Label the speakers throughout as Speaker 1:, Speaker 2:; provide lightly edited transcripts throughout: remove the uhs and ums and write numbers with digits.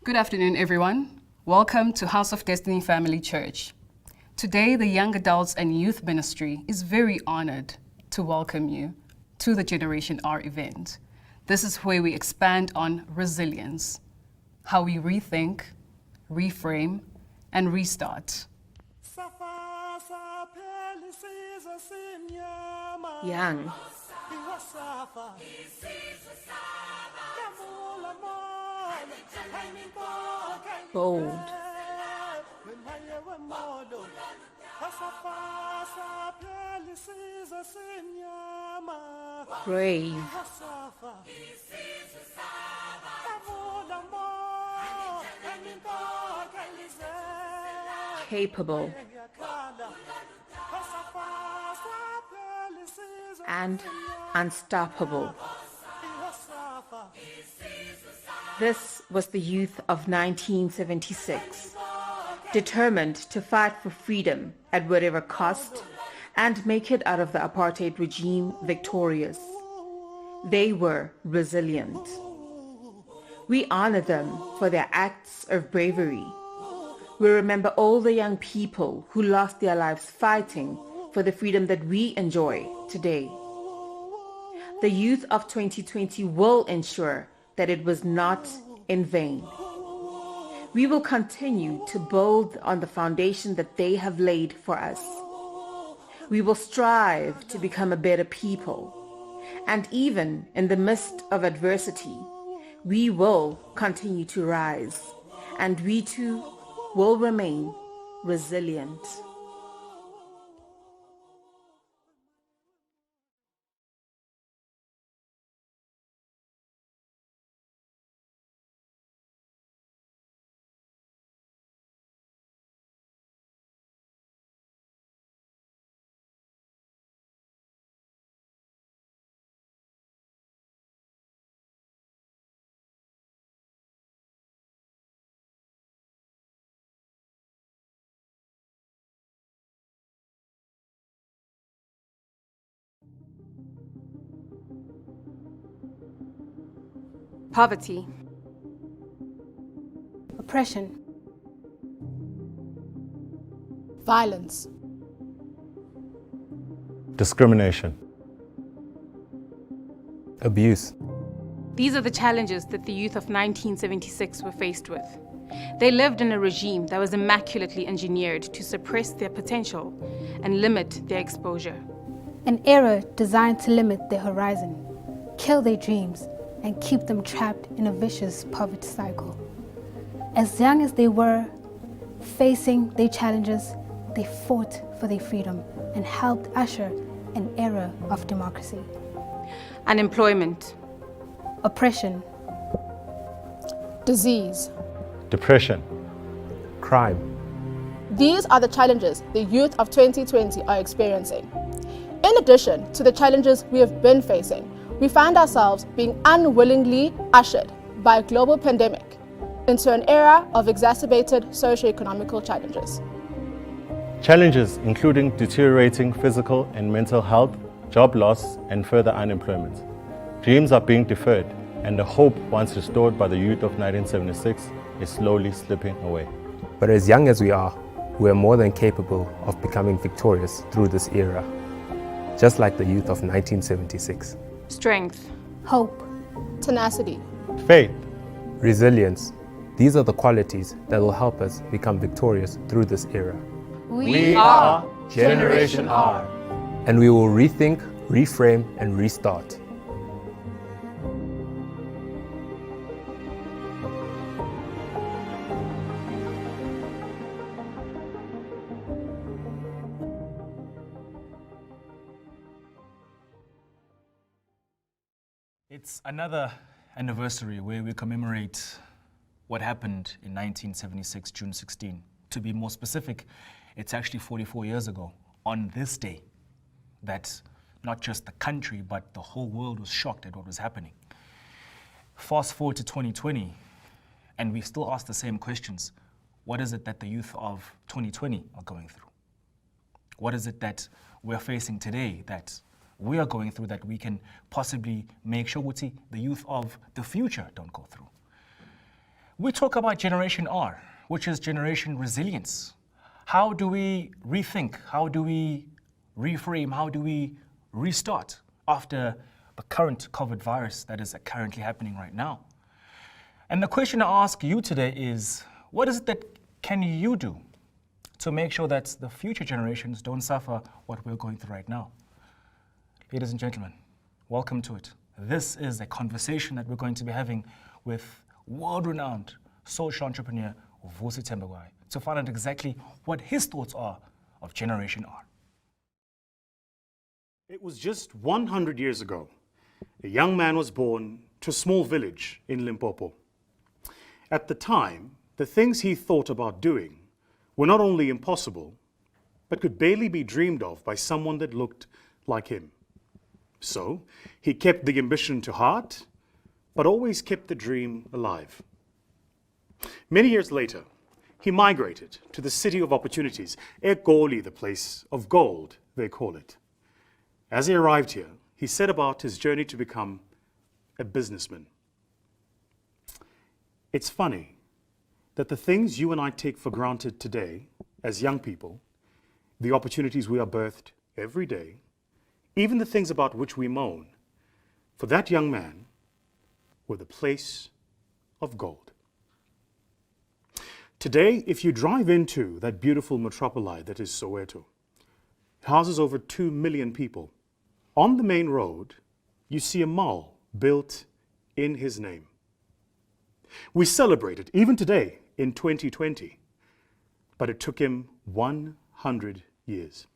Speaker 1: Good afternoon, everyone. Welcome to House of Destiny Family Church. Today, the Young Adults and Youth Ministry is very honored to welcome you to the Generation R event. This is where we expand on resilience, how we rethink, reframe, and restart.
Speaker 2: Young. Bold. Brave. Capable. And unstoppable. This was the youth of 1976, determined to fight for freedom at whatever cost and make it out of the apartheid regime victorious. They were resilient. We honor them for their acts of bravery. We remember all the young people who lost their lives fighting for the freedom that we enjoy today. The youth of 2020 will ensure that it was not in vain. We will continue to build on the foundation that they have laid for us. We will strive to become a better people. And even in the midst of adversity, we will continue to rise, and we too will remain resilient.
Speaker 3: Poverty, oppression,
Speaker 4: violence,
Speaker 5: discrimination, abuse.
Speaker 3: These are the challenges that the youth of 1976 were faced with. They lived in a regime that was immaculately engineered to suppress their potential and limit their exposure.
Speaker 4: an era designed to limit their horizon, kill their dreams, and keep them trapped in a vicious poverty cycle. As young as they were, facing their challenges, they fought for their freedom and helped usher an era of democracy.
Speaker 3: Unemployment,
Speaker 4: Oppression,
Speaker 6: disease,
Speaker 5: depression, crime.
Speaker 6: these are the challenges the youth of 2020 are experiencing. In addition to the challenges we have been facing, we find ourselves being unwillingly ushered by a global pandemic into an era of exacerbated socio-economical challenges.
Speaker 5: Challenges including deteriorating physical and mental health, job loss, and further unemployment. Dreams are being deferred, and the hope once restored by the youth of 1976 is slowly slipping away.
Speaker 7: But as young as we are more than capable of becoming victorious through this era, just like the youth of 1976.
Speaker 3: strength,
Speaker 4: hope,
Speaker 6: Tenacity,
Speaker 5: Faith,
Speaker 7: Resilience, these are the qualities that will help us become victorious through this era.
Speaker 5: we are Generation R.
Speaker 7: And we will rethink, reframe, and restart.
Speaker 8: It's another anniversary where we commemorate what happened in 1976, June 16. To be more specific, it's actually 44 years ago on this day that not just the country, but the whole world was shocked at what was happening. Fast forward to 2020, and we still ask the same questions. What is it that the youth of 2020 are going through? What is it that we're facing today that we are going through that we can possibly make sure the youth of the future don't go through? We talk about Generation R, which is Generation Resilience. How do we rethink? How do we reframe? How do we restart after the current COVID virus that is currently happening right now? And the question I ask you today is, what is it that can you do to make sure that the future generations don't suffer what we're going through right now? Ladies and gentlemen, welcome to it. This is a conversation that we're going to be having with world-renowned social entrepreneur Vusi Thembekwayo to find out exactly what his thoughts are of Generation R.
Speaker 9: It was just 100 years ago. A young man was born to a small village in Limpopo. At the time, the things he thought about doing were not only impossible, but could barely be dreamed of by someone that looked like him. So, he kept the ambition to heart, but always kept the dream alive. Many years later, he migrated to the city of opportunities, Egoli, the place of gold, they call it. As he arrived here, he set about his journey to become a businessman. It's funny that the things you and I take for granted today as young people, the opportunities we are birthed every day, even the things about which we moan, for that young man were the place of gold. Today, if you drive into that beautiful metropoli that is Soweto, it houses over 2 million people. On the main road, you see a mall built in his name. We celebrate it, even today in 2020, but it took him 100 years.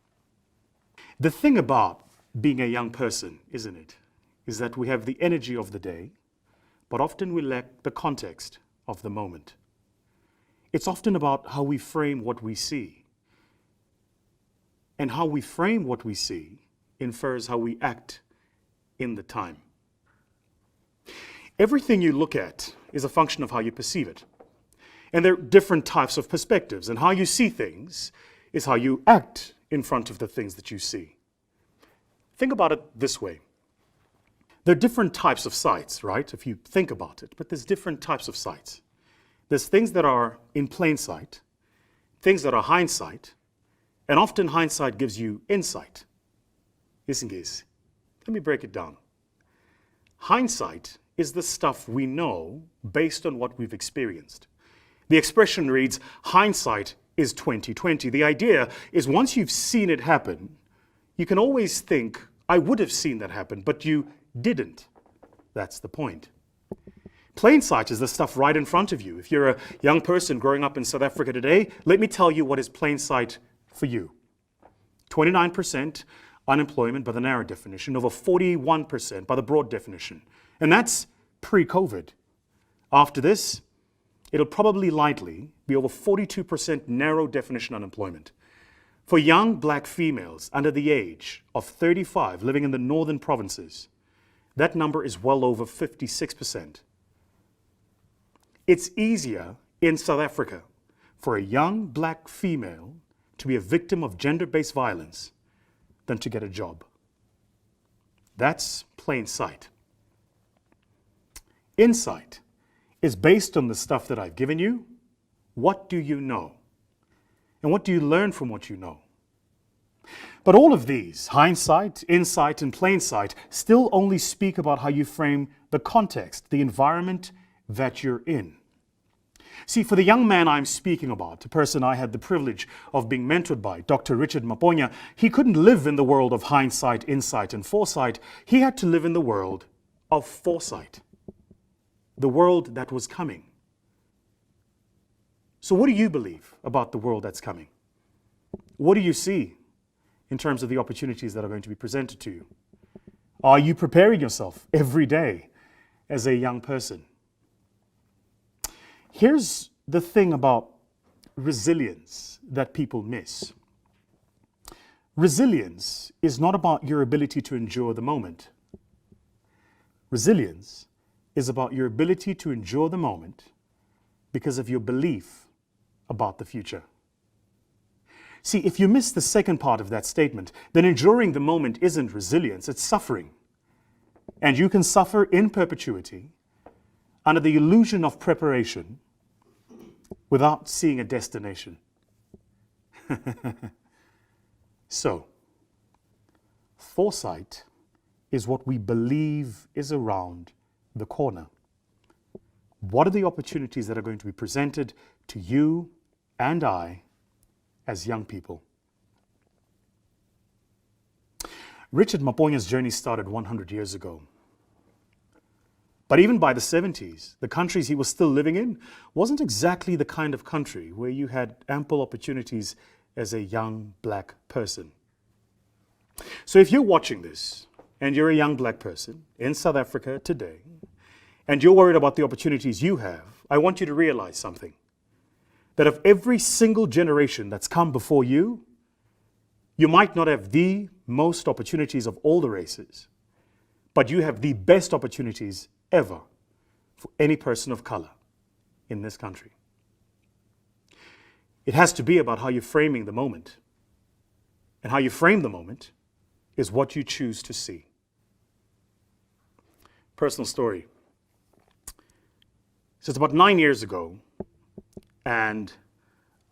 Speaker 9: The thing about being a young person, isn't it, is that we have the energy of the day, but often we lack the context of the moment. It's often about how we frame what we see. And how we frame what we see infers how we act in the time. Everything you look at is a function of how you perceive it. And there are different types of perspectives, and how you see things is how you act in front of the things that you see. Think about it this way. There are different types of sights, right? If you think about it, but there's different types of sights. There's things that are in plain sight, things that are hindsight, and often hindsight gives you insight. Listen, guys, let me break it down. Hindsight is the stuff we know based on what we've experienced. The expression reads, hindsight is 2020. The idea is once you've seen it happen, you can always think, I would have seen that happen, but you didn't. That's the point. Plain sight is the stuff right in front of you. If you're a young person growing up in South Africa today, let me tell you what is plain sight for you. 29% unemployment by the narrow definition, over 41% by the broad definition. And that's pre-COVID. After this, it'll probably likely be over 42% narrow definition unemployment. For young black females under the age of 35 living in the northern provinces, that number is well over 56%. It's easier in South Africa for a young black female to be a victim of gender-based violence than to get a job. That's plain sight. Insight is based on the stuff that I've given you. What do you know? And what do you learn from what you know? But all of these, hindsight, insight, and plain sight, still only speak about how you frame the context, the environment that you're in. See, for the young man I'm speaking about, the person I had the privilege of being mentored by, Dr. Richard Maponya, he couldn't live in the world of hindsight, insight, and foresight. He had to live in the world of foresight, the world that was coming. So what do you believe about the world that's coming? What do you see in terms of the opportunities that are going to be presented to you? Are you preparing yourself every day as a young person? Here's the thing about resilience that people miss. Resilience is not about your ability to endure the moment. Resilience is about your ability to endure the moment because of your belief about the future. See, if you miss the second part of that statement, then enduring the moment isn't resilience, it's suffering. And you can suffer in perpetuity under the illusion of preparation without seeing a destination. So, foresight is what we believe is around the corner. What are the opportunities that are going to be presented to you and I as young people? Richard Maponya's journey started 100 years ago. But even by the 70s, the countries he was still living in wasn't exactly the kind of country where you had ample opportunities as a young black person. So if you're watching this and you're a young black person in South Africa today, and you're worried about the opportunities you have, I want you to realize something. That of every single generation that's come before you, you might not have the most opportunities of all the races, but you have the best opportunities ever for any person of color in this country. It has to be about how you're framing the moment. And how you frame the moment is what you choose to see. Personal story. So it's about 9 years ago, and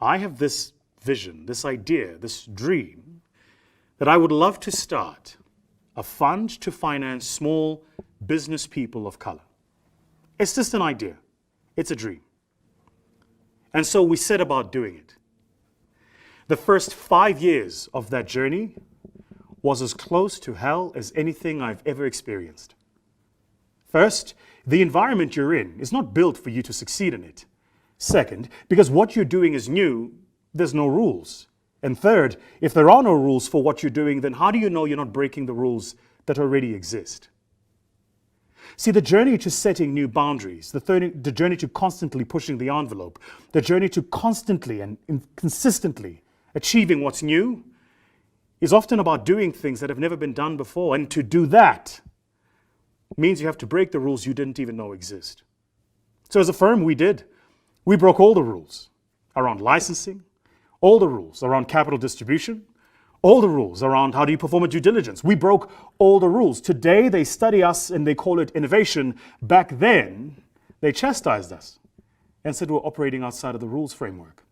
Speaker 9: I have this vision, this idea, this dream, that I would love to start a fund to finance small business people of color. It's just an idea. It's a dream. And so we set about doing it. The first 5 years of that journey was as close to hell as anything I've ever experienced. First, the environment you're in is not built for you to succeed in it. Second, because what you're doing is new, there's no rules. And third, if there are no rules for what you're doing, then how do you know you're not breaking the rules that already exist? See, the journey to setting new boundaries, the journey to constantly pushing the envelope, the journey to constantly and consistently achieving what's new is often about doing things that have never been done before. And to do that means you have to break the rules you didn't even know exist. So as a firm, we did. We broke all the rules around licensing, all the rules around capital distribution, all the rules around how do you perform a due diligence. We broke all the rules. Today, they study us and they call it innovation. Back then, they chastised us and said we're operating outside of the rules framework.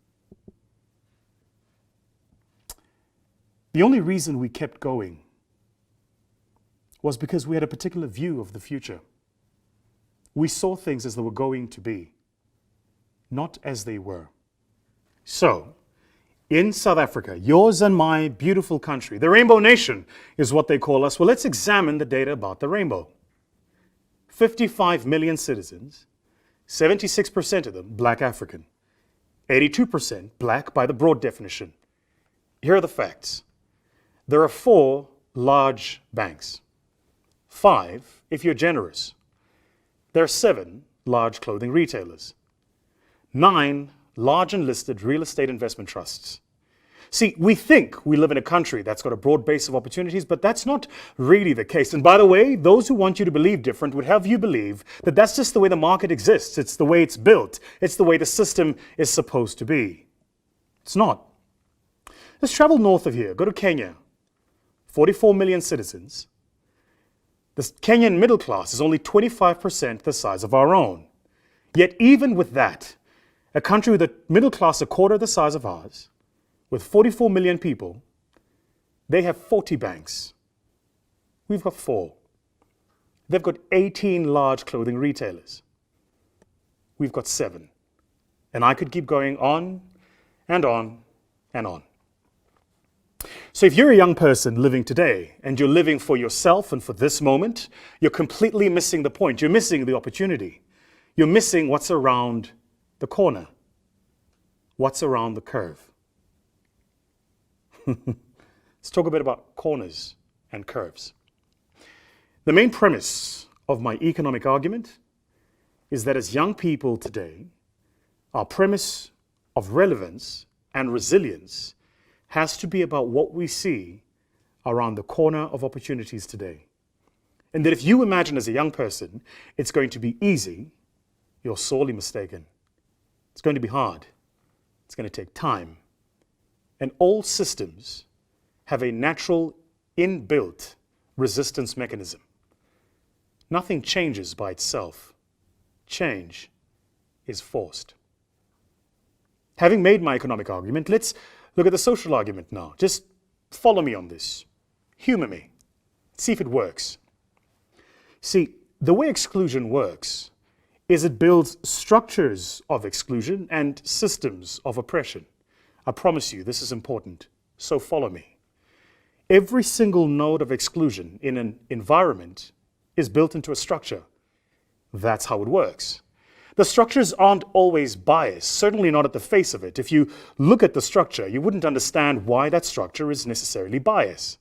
Speaker 9: The only reason we kept going was because we had a particular view of the future. We saw things as they were going to be, not as they were. So, in South Africa, yours and my beautiful country, the Rainbow Nation is what they call us. Well, let's examine the data about the rainbow. 55 million citizens, 76% of them Black African, 82% Black by the broad definition. Here are the facts. There are 4 large banks. 5, if you're generous. There are 7 large clothing retailers. 9 large and listed real estate investment trusts. See, we think we live in a country that's got a broad base of opportunities, but that's not really the case. And by the way, those who want you to believe different would have you believe that that's just the way the market exists. It's the way it's built. It's the way the system is supposed to be. It's not. Let's travel north of here. Go to Kenya. 44 million citizens. The Kenyan middle class is only 25% the size of our own. Yet even with that, a country with a middle class a quarter the size of ours, with 44 million people, they have 40 banks. We've got 4. They've got 18 large clothing retailers. We've got 7. And I could keep going on and on and on. So if you're a young person living today and you're living for yourself and for this moment, you're completely missing the point. You're missing the opportunity. You're missing what's around the corner, what's around the curve. Let's talk a bit about corners and curves. The main premise of my economic argument is that as young people today, our premise of relevance and resilience has to be about what we see around the corner of opportunities today. And that if you imagine as a young person, it's going to be easy, you're sorely mistaken. It's going to be hard. It's going to take time. And all systems have a natural inbuilt resistance mechanism. Nothing changes by itself. Change is forced. Having made my economic argument, let's look at the social argument now. Just follow me on this. Humor me. See if it works. See, the way exclusion works is it builds structures of exclusion and systems of oppression. I promise you, this is important. So follow me. Every single node of exclusion in an environment is built into a structure. That's how it works. The structures aren't always biased, certainly not at the face of it. If you look at the structure, you wouldn't understand why that structure is necessarily biased.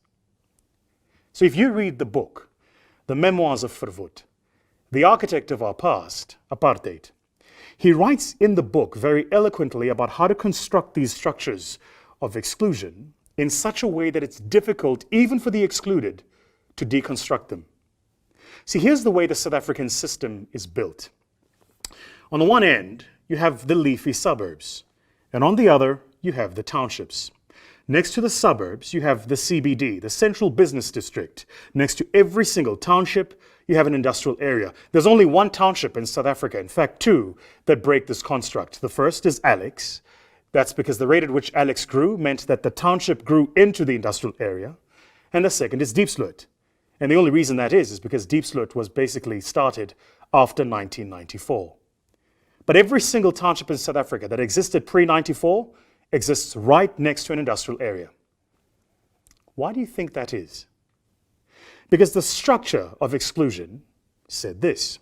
Speaker 9: So if you read the book, The Memoirs of Verwoerd, the architect of our past, apartheid, he writes in the book very eloquently about how to construct these structures of exclusion in such a way that it's difficult, even for the excluded, to deconstruct them. See, here's the way the South African system is built. On the one end, you have the leafy suburbs, and on the other, you have the townships. Next to the suburbs, you have the CBD, the Central Business District. Next to every single township, you have an industrial area. There's only one township in South Africa, in fact two, that break this construct. The first is Alex. That's because the rate at which Alex grew meant that the township grew into the industrial area. And the second is Diepsloot. And the only reason that is because Diepsloot was basically started after 1994. But every single township in South Africa that existed pre-94 exists right next to an industrial area. Why do you think that is? Because the structure of exclusion said this.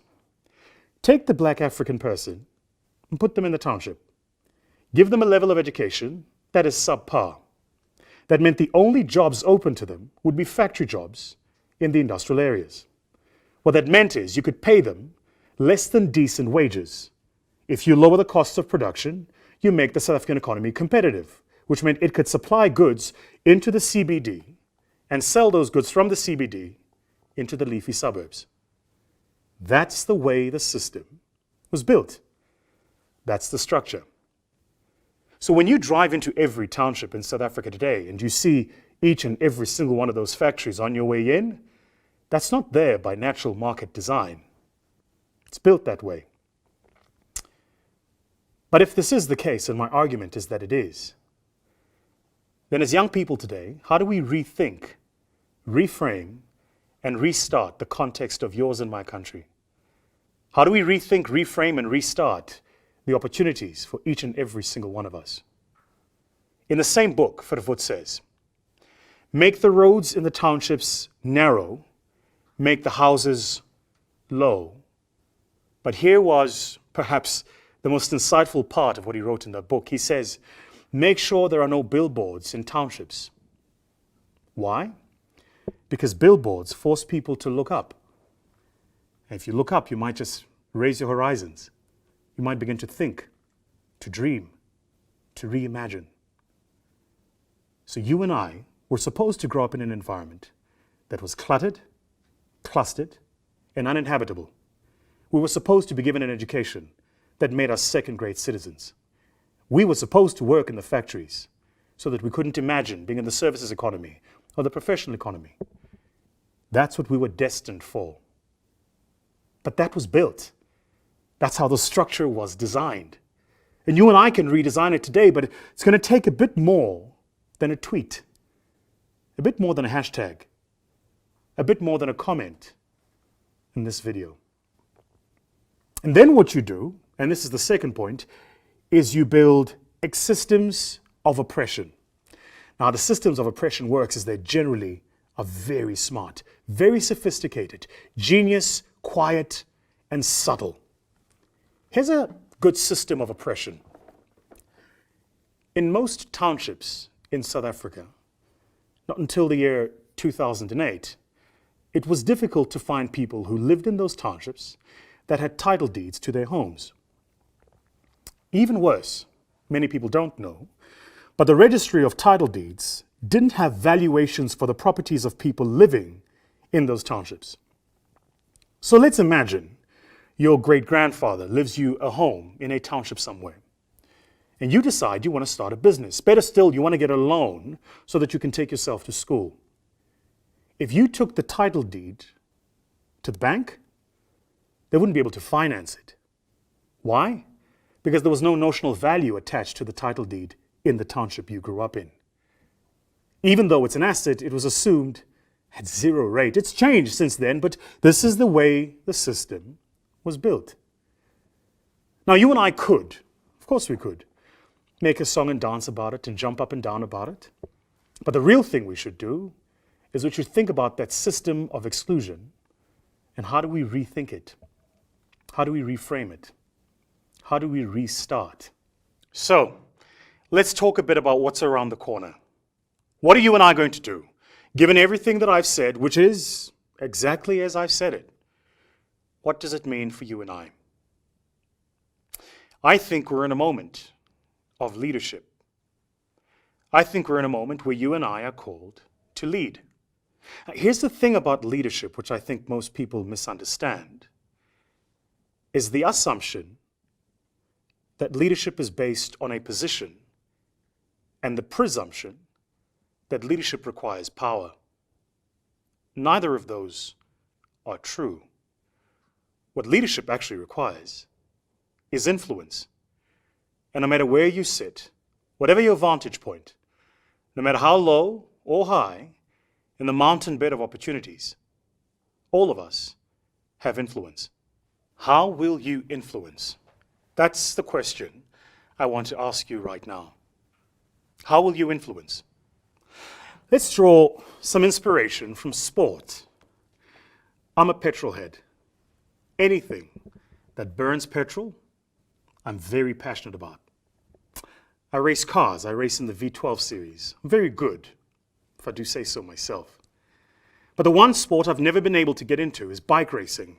Speaker 9: Take the black African person and put them in the township. Give them a level of education that is subpar. That meant the only jobs open to them would be factory jobs in the industrial areas. What that meant is you could pay them less than decent wages. If you lower the costs of production, you make the South African economy competitive, which meant it could supply goods into the CBD and sell those goods from the CBD into the leafy suburbs. That's the way the system was built. That's the structure. So when you drive into every township in South Africa today and you see each and every single one of those factories on your way in, that's not there by natural market design. It's built that way. But if this is the case, and my argument is that it is, then as young people today, how do we rethink, reframe, and restart the context of yours and my country? How do we rethink, reframe, and restart the opportunities for each and every single one of us? In the same book, Verwoerd says, make the roads in the townships narrow, make the houses low. But here was perhaps the most insightful part of what he wrote in that book. He says, make sure there are no billboards in townships. Why? Because billboards force people to look up. And if you look up, you might just raise your horizons. You might begin to think, to dream, to reimagine. So you and I were supposed to grow up in an environment that was cluttered, clustered, and uninhabitable. We were supposed to be given an education that made us second-grade citizens. We were supposed to work in the factories so that we couldn't imagine being in the services economy or the professional economy. That's what we were destined for. But that was built. That's how the structure was designed. And you and I can redesign it today, but it's going to take a bit more than a tweet, a bit more than a hashtag, a bit more than a comment in this video. And then what you do, and this is the second point, is you build systems of oppression. Now, the systems of oppression works is they generally are very smart, very sophisticated, genius, quiet, and subtle. Here's a good system of oppression. In most townships in South Africa, not until the year 2008, it was difficult to find people who lived in those townships that had title deeds to their homes. Even worse, many people don't know, but the registry of title deeds didn't have valuations for the properties of people living in those townships. So let's imagine your great-grandfather lives you a home in a township somewhere, and you decide you want to start a business. Better still, you want to get a loan so that you can take yourself to school. If you took the title deed to the bank, they wouldn't be able to finance it. Why? because there was no notional value attached to the title deed in the township you grew up in. Even though it's an asset, it was assumed at zero rate. It's changed since then, but this is the way the system was built. Now, you and I could, of course we could, make a song and dance about it and jump up and down about it. But the real thing we should do is we should think about that system of exclusion and how do we rethink it? How do we reframe it? How do we restart? So, let's talk a bit about what's around the corner. What are you and I going to do, given everything that I've said, which is exactly as I've said it? What does it mean for you and I? I think we're in a moment of leadership. I think we're in a moment where you and I are called to lead. Here's the thing about leadership, which I think most people misunderstand, is the assumption that leadership is based on a position and the presumption that leadership requires power. Neither of those are true. What leadership actually requires is influence. And no matter where you sit, whatever your vantage point, no matter how low or high in the mountain bed of opportunities, all of us have influence. How will you influence? That's the question I want to ask you right now. How will you influence? Let's draw some inspiration from sport. I'm a petrol head. Anything that burns petrol, I'm very passionate about. I race cars. I race in the V12 series. I'm very good, if I do say so myself. But the one sport I've never been able to get into is bike racing.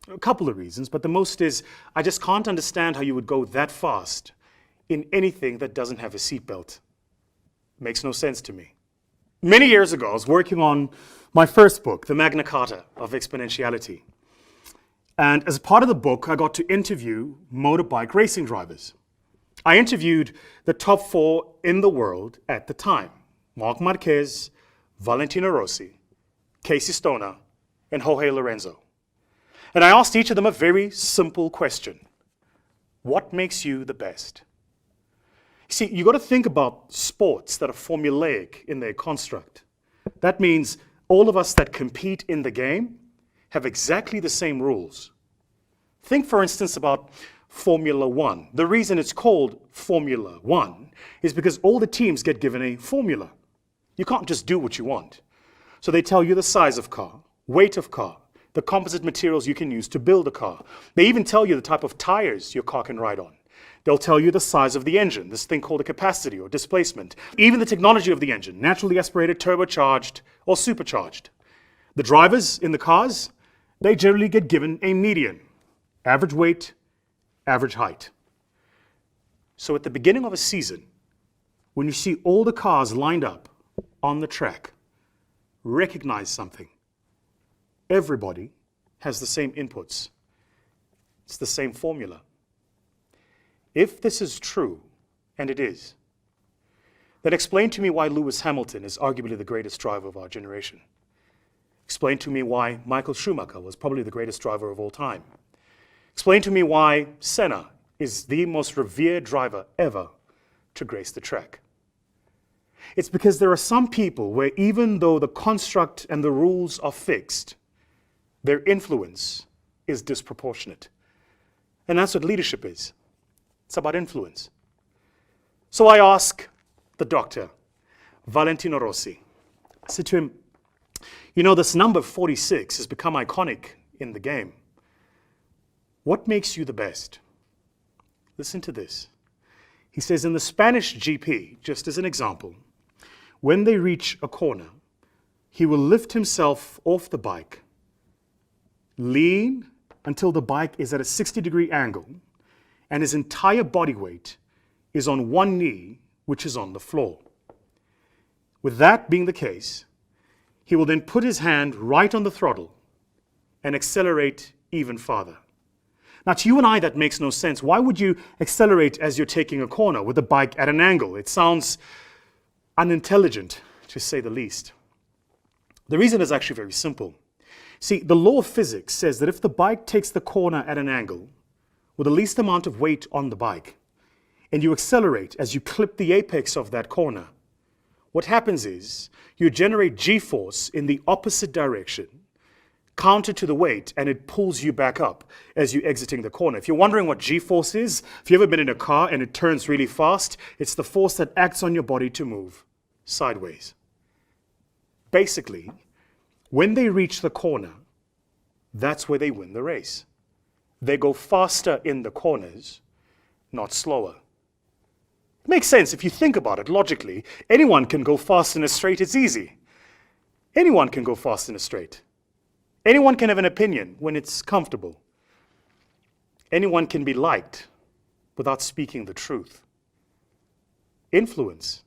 Speaker 9: A couple of reasons, but the most is I just can't understand how you would go that fast in anything that doesn't have a seatbelt. Makes no sense to me. Many years ago, I was working on my first book, The Magna Carta of Exponentiality. And as part of the book, I got to interview motorbike racing drivers. I interviewed the top 4 in the world at the time: Marc Marquez, Valentino Rossi, Casey Stoner, and Jorge Lorenzo. And I asked each of them a very simple question. What makes you the best? See, you got to think about sports that are formulaic in their construct. That means all of us that compete in the game have exactly the same rules. Think, for instance, about Formula One. The reason it's called Formula One is because all the teams get given a formula. You can't just do what you want. So they tell you the size of car, weight of car, the composite materials you can use to build a car. They even tell you the type of tires your car can ride on. They'll tell you the size of the engine, this thing called a capacity or displacement. Even the technology of the engine, naturally aspirated, turbocharged, or supercharged. The drivers in the cars, they generally get given a median, average weight, average height. So at the beginning of a season, when you see all the cars lined up on the track, recognize something. Everybody has the same inputs. It's the same formula. If this is true, and it is, then explain to me why Lewis Hamilton is arguably the greatest driver of our generation. Explain to me why Michael Schumacher was probably the greatest driver of all time. Explain to me why Senna is the most revered driver ever to grace the track. It's because there are some people where even though the construct and the rules are fixed, their influence is disproportionate. And that's what leadership is. It's about influence. So I ask the doctor, Valentino Rossi. I said to him, you know, this number 46 has become iconic in the game. What makes you the best? Listen to this. He says in the Spanish GP, just as an example, when they reach a corner, he will lift himself off the bike, lean until the bike is at a 60-degree angle, and his entire body weight is on one knee, which is on the floor. With that being the case, he will then put his hand right on the throttle and accelerate even farther. Now, to you and I, that makes no sense. Why would you accelerate as you're taking a corner with the bike at an angle? It sounds unintelligent, to say the least. The reason is actually very simple. See, the law of physics says that if the bike takes the corner at an angle, with the least amount of weight on the bike, and you accelerate as you clip the apex of that corner, what happens is you generate G-force in the opposite direction, counter to the weight, and it pulls you back up as you're exiting the corner. If you're wondering what G-force is, if you've ever been in a car and it turns really fast, it's the force that acts on your body to move sideways. Basically, when they reach the corner, that's where they win the race. They go faster in the corners, not slower. It makes sense if you think about it logically. Anyone can go fast in a straight, it's easy. Anyone can go fast in a straight. Anyone can have an opinion when it's comfortable. Anyone can be liked without speaking the truth. Influence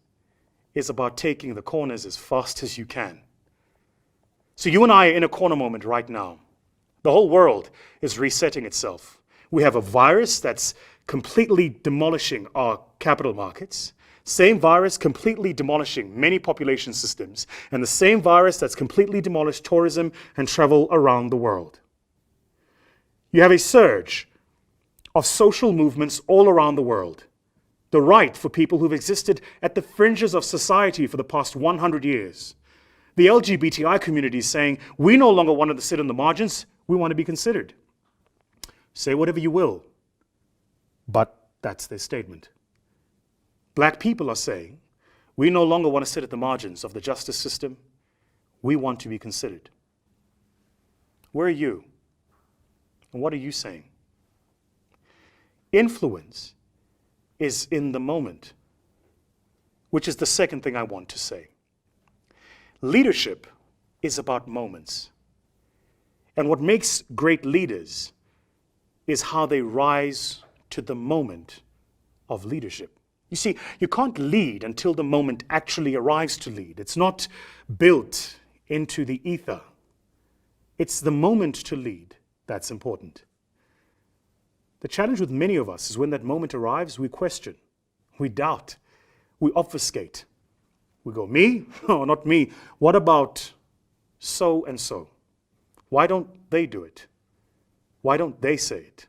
Speaker 9: is about taking the corners as fast as you can. So you and I are in a corner moment right now. The whole world is resetting itself. We have a virus that's completely demolishing our capital markets, same virus completely demolishing many population systems, and the same virus that's completely demolished tourism and travel around the world. You have a surge of social movements all around the world. The right for people who've existed at the fringes of society for the past 100 years. The LGBTI community is saying, we no longer want to sit on the margins, we want to be considered. Say whatever you will, but that's their statement. Black people are saying, we no longer want to sit at the margins of the justice system, we want to be considered. Where are you? And what are you saying? Influence is in the moment, which is the second thing I want to say. Leadership is about moments. And what makes great leaders is how they rise to the moment of leadership. You see, you can't lead until the moment actually arrives to lead. It's not built into the ether. It's the moment to lead that's important. The challenge with many of us is when that moment arrives, we question, we doubt, we obfuscate. We go, me? No, not me. What about so and so? Why don't they do it? Why don't they say it?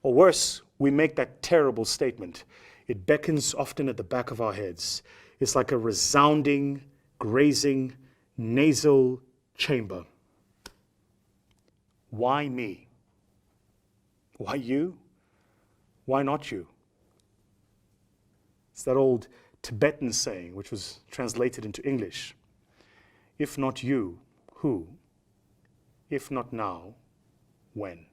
Speaker 9: Or worse, we make that terrible statement. It beckons often at the back of our heads. It's like a resounding, grazing, nasal chamber. Why me? Why you? Why not you? It's that old Tibetan saying, which was translated into English. If not you, who? If not now, when?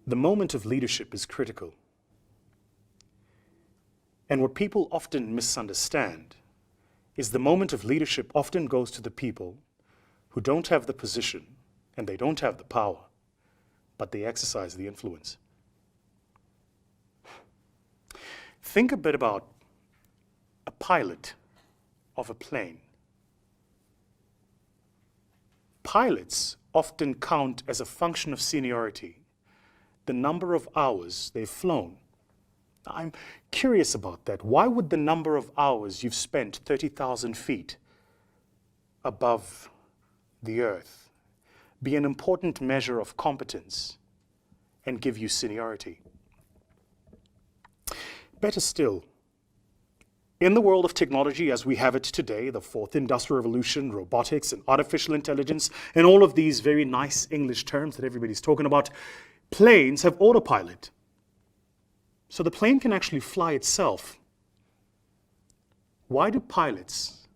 Speaker 9: The moment of leadership is critical. And what people often misunderstand is the moment of leadership often goes to the people who don't have the position and they don't have the power, but they exercise the influence. Think a bit about a pilot of a plane. Pilots often count as a function of seniority the number of hours they've flown. I'm curious about that. Why would the number of hours you've spent 30,000 feet above the earth be an important measure of competence and give you seniority? Better still, in the world of technology as we have it today, the fourth industrial revolution, robotics and artificial intelligence, and all of these very nice English terms that everybody's talking about, planes have autopilot. So the plane can actually fly itself. Why do pilots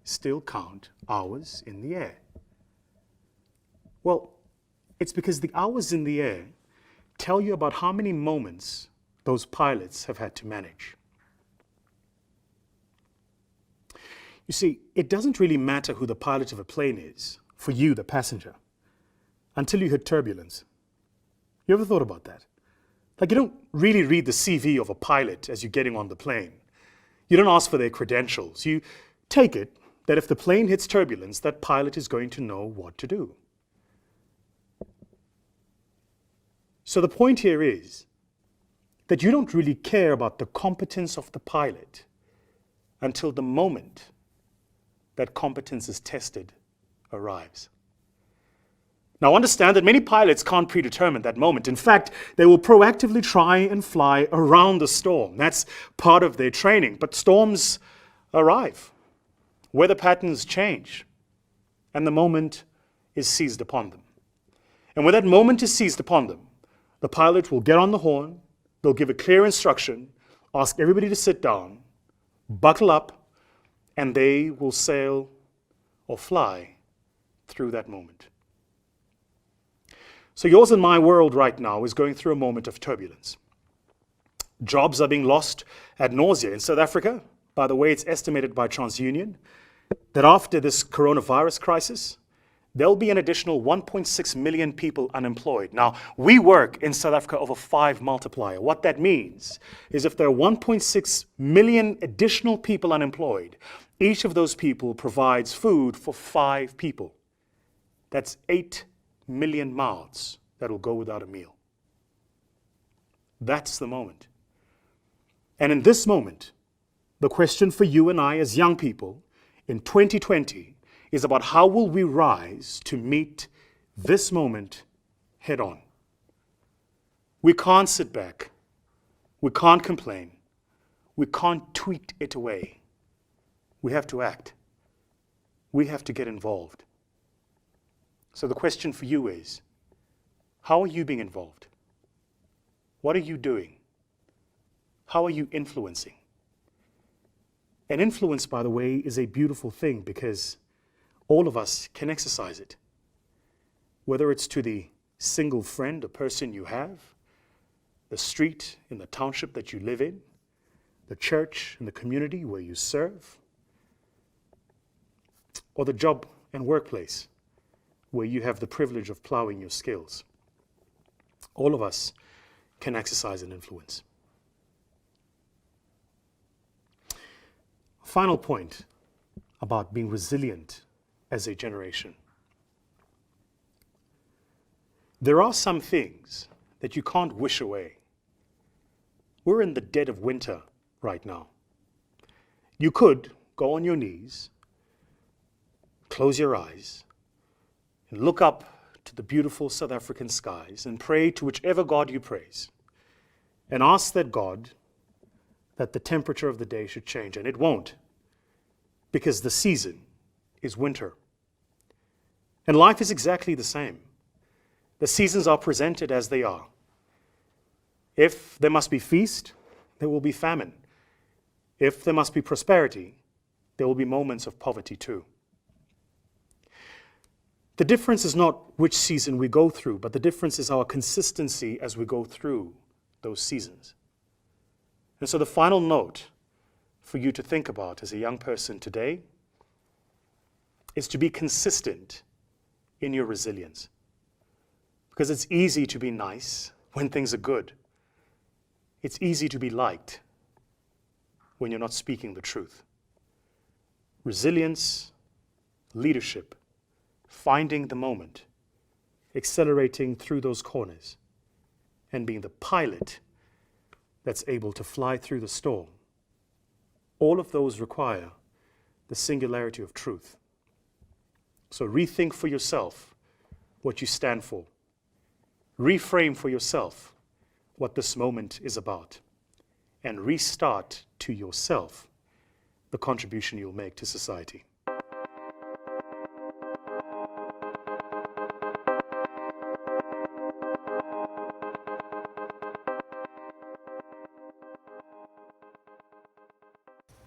Speaker 9: still count hours in the air? Well, it's because the hours in the air tell you about how many moments those pilots have had to manage. You see, it doesn't really matter who the pilot of a plane is, for you, the passenger, until you hit turbulence. You ever thought about that? Like, you don't really read the CV of a pilot as you're getting on the plane. You don't ask for their credentials. You take it that if the plane hits turbulence, that pilot is going to know what to do. So the point here is that you don't really care about the competence of the pilot until the moment that competence is tested arrives. Now understand that many pilots can't predetermine that moment. In fact, they will proactively try and fly around the storm. That's part of their training. But storms arrive, weather patterns change, and the moment is seized upon them. And when that moment is seized upon them, the pilot will get on the horn, they'll give a clear instruction, ask everybody to sit down, buckle up, and they will sail or fly through that moment. So yours and my world right now is going through a moment of turbulence. Jobs are being lost ad nauseam in South Africa. By the way, it's estimated by TransUnion that after this coronavirus crisis, there'll be an additional 1.6 million people unemployed. Now, we work in South Africa over 5 multiplier. What that means is if there are 1.6 million additional people unemployed, each of those people provides food for 5 people. That's 8 million mouths that will go without a meal. That's the moment. And in this moment, the question for you and I as young people in 2020 is about how will we rise to meet this moment head on. We can't sit back. We can't complain. We can't tweet it away. We have to act. We have to get involved. So the question for you is, how are you being involved? What are you doing? How are you influencing? And influence, by the way, is a beautiful thing because all of us can exercise it. Whether it's to the single friend or person you have, the street in the township that you live in, the church and the community where you serve, or the job and workplace where you have the privilege of plowing your skills. All of us can exercise an influence. Final point about being resilient as a generation. There are some things that you can't wish away. We're in the dead of winter right now. You could go on your knees, close your eyes, and look up to the beautiful South African skies and pray to whichever God you praise and ask that God that the temperature of the day should change. And it won't, because the season is winter. And life is exactly the same. The seasons are presented as they are. If there must be feast, there will be famine. If there must be prosperity, there will be moments of poverty too. The difference is not which season we go through, but the difference is our consistency as we go through those seasons. And so the final note for you to think about as a young person today is to be consistent in your resilience. Because it's easy to be nice when things are good. It's easy to be liked when you're not speaking the truth. Resilience, leadership, finding the moment, accelerating through those corners, and being the pilot that's able to fly through the storm. All of those require the singularity of truth. So rethink for yourself what you stand for. Reframe for yourself what this moment is about. And restart to yourself the contribution you'll make to society.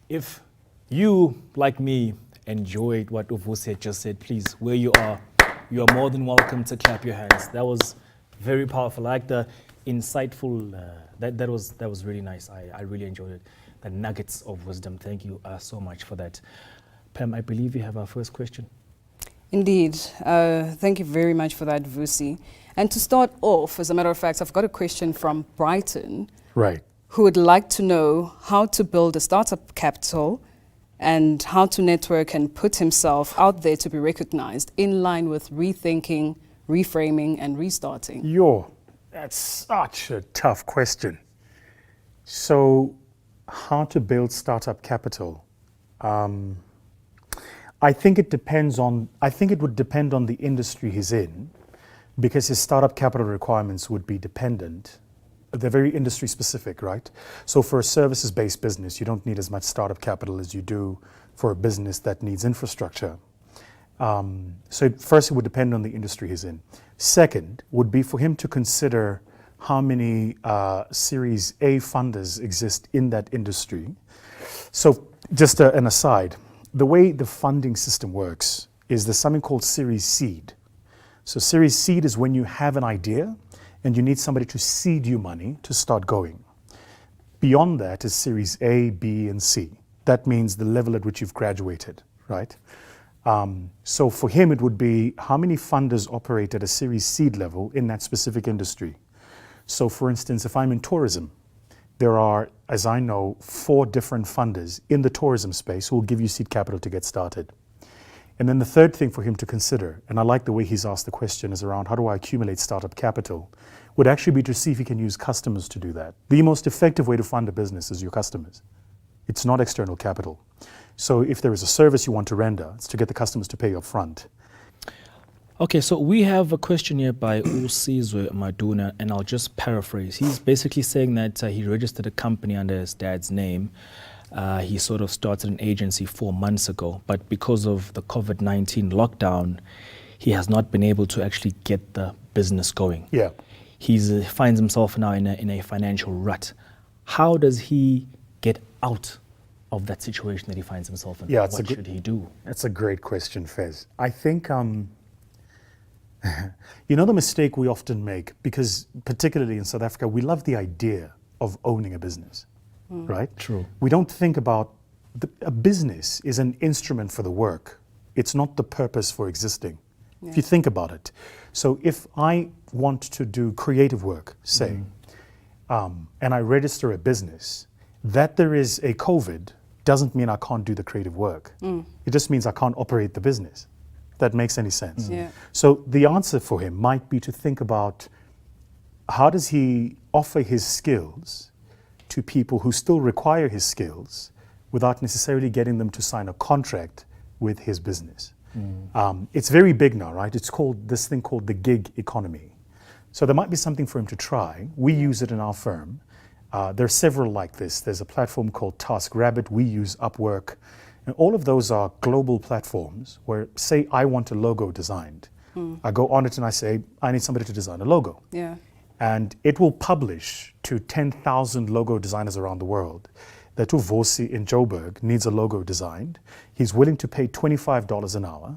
Speaker 8: If you, like me, enjoyed what Vusi had just said, please, where you are more than welcome to clap your hands. That was very powerful. I like the insightful, that was really nice. I really enjoyed it. The nuggets of wisdom. Thank you so much for that. Pam, I believe you have our first question.
Speaker 1: Indeed. Thank you very much for that, Vusi. And to start off, as a matter of fact, I've got a question from Brighton.
Speaker 9: Right.
Speaker 1: Who would like to know how to build a startup capital and how to network and put himself out there to be recognized in line with rethinking, reframing, and restarting.
Speaker 9: That's such a tough question. So, how to build startup capital? I think it would depend on the industry he's in. because his startup capital requirements would be dependent. They're very industry specific, right? So for a services-based business, you don't need as much startup capital as you do for a business that needs infrastructure. So first, it would depend on the industry he's in. Second, would be for him to consider how many Series A funders exist in that industry. So just an aside, the way the funding system works is there's something called Series Seed. So Series Seed is when you have an idea and you need somebody to seed you money to start going. Beyond that is Series A, B, and C. That means the level at which you've graduated, right? So for him, it would be how many funders operate at a Series Seed level in that specific industry. So for instance, if I'm in tourism, there are, as I know, 4 different funders in the tourism space who will give you seed capital to get started. And then the third thing for him to consider, and I like the way he's asked the question, is around how do I accumulate startup capital, would actually be to see if he can use customers to do that. The most effective way to fund a business is your customers. It's not external capital. So if there is a service you want to render, it's to get the customers to pay you up front.
Speaker 8: Okay, so we have a question here by Usizwe Maduna, and I'll just paraphrase. He's basically saying that he registered a company under his dad's name. He sort of started an agency 4 months ago, but because of the COVID-19 lockdown, he has not been able to actually get the business going.
Speaker 9: Yeah.
Speaker 8: He finds himself now in a financial rut. How does he get out of that situation that he finds himself in?
Speaker 9: Yeah,
Speaker 8: what should he do?
Speaker 9: That's a great question, Fez. I think, you know the mistake we often make, because particularly in South Africa, we love the idea of owning a business, right?
Speaker 8: True.
Speaker 9: We don't think about, a business is an instrument for the work. It's not the purpose for existing. If you think about it. So if I want to do creative work, say, and I register a business, that there is a COVID doesn't mean I can't do the creative work. It just means I can't operate the business. If that makes any sense.
Speaker 1: Yeah.
Speaker 9: So the answer for him might be to think about how does he offer his skills to people who still require his skills without necessarily getting them to sign a contract with his business. It's very big now, right? It's called this thing called the gig economy. So there might be something for him to try. We use it in our firm. There are several like this. There's a platform called TaskRabbit. We use Upwork. And all of those are global platforms where, say, I want a logo designed. I go on it and I say, I need somebody to design a logo.
Speaker 1: Yeah.
Speaker 9: And it will publish to 10,000 logo designers around the world that Vusi in Joburg needs a logo designed. He's willing to pay $25 an hour.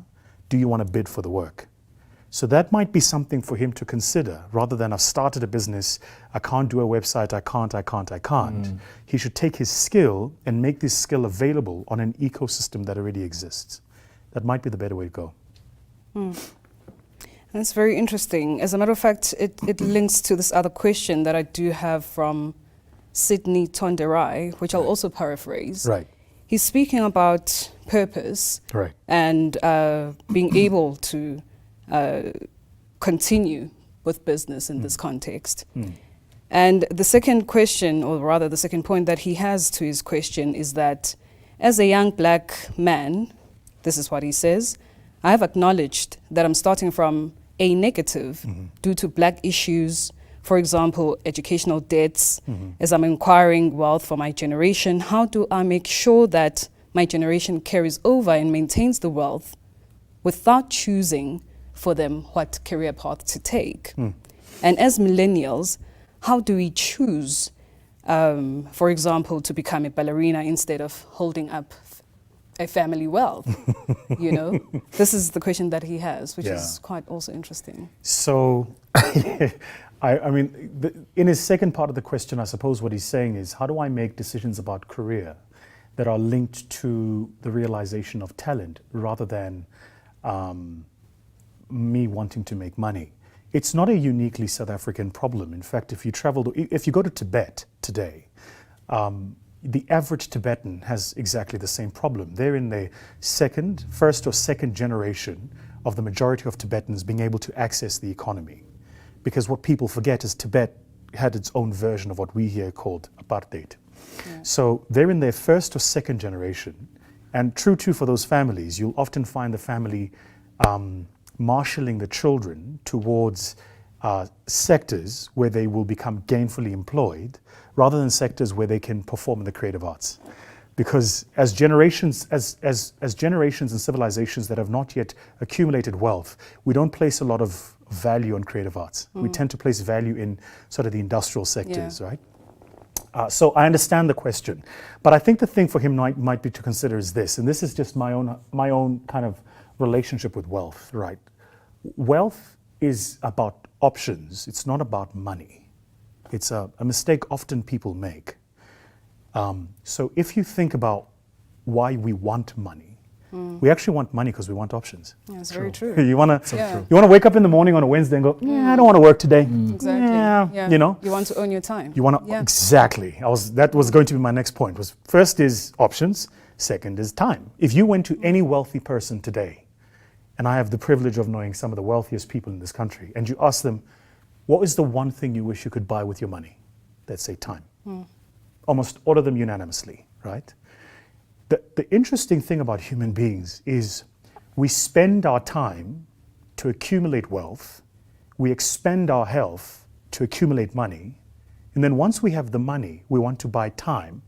Speaker 9: Do you want to bid for the work? So that might be something for him to consider, rather than I've started a business, I can't do a website, I can't. He should take his skill and make this skill available on an ecosystem that already exists. That might be the better way to go.
Speaker 1: That's very interesting. As a matter of fact, it links to this other question that I do have from Sydney Tonderai, which I'll also paraphrase.
Speaker 9: Right.
Speaker 1: He's speaking about purpose
Speaker 9: Right.
Speaker 1: and being able to continue with business in this context. And the second question, or rather the second point that he has to his question is that as a young black man, this is what he says, I have acknowledged that I'm starting from a negative due to black issues, for example, educational debts. As I'm acquiring wealth for my generation, how do I make sure that my generation carries over and maintains the wealth without choosing for them what career path to take? And as millennials, how do we choose, for example, to become a ballerina instead of holding up a family wealth? You know, this is the question that he has, which is quite also interesting.
Speaker 9: So, I mean, in his second part of the question, I suppose what he's saying is, how do I make decisions about career that are linked to the realization of talent rather than me wanting to make money? It's not a uniquely South African problem. In fact, if you go to Tibet today, the average Tibetan has exactly the same problem. They're in the first or second generation of the majority of Tibetans being able to access the economy. Because what people forget is Tibet had its own version of what we here called apartheid. So they're in their first or second generation. And true for those families, you'll often find the family marshalling the children towards sectors where they will become gainfully employed rather than sectors where they can perform in the creative arts. Because as generations and civilizations that have not yet accumulated wealth, we don't place a lot of value on creative arts. We tend to place value in sort of the industrial sectors, right? So I understand the question, but I think the thing for him might be to consider is this, and this is just my own kind of relationship with wealth, right? Wealth is about options. It's not about money. It's a mistake often people make. So if you think about why we want money, we actually want money because we want options.
Speaker 1: Yeah, it's very true.
Speaker 9: You want to wake up in the morning on a Wednesday and go, I don't want to work today.
Speaker 1: Exactly.
Speaker 9: You know,
Speaker 1: you want to own your time.
Speaker 9: You want to exactly. That was going to be my next point. Was first is options, second is time. If you went to any wealthy person today, and I have the privilege of knowing some of the wealthiest people in this country, and you ask them, what is the one thing you wish you could buy with your money? They'd say time. Almost all of them unanimously, right? The interesting thing about human beings is we spend our time to accumulate wealth, we expend our health to accumulate money, and then once we have the money, we want to buy time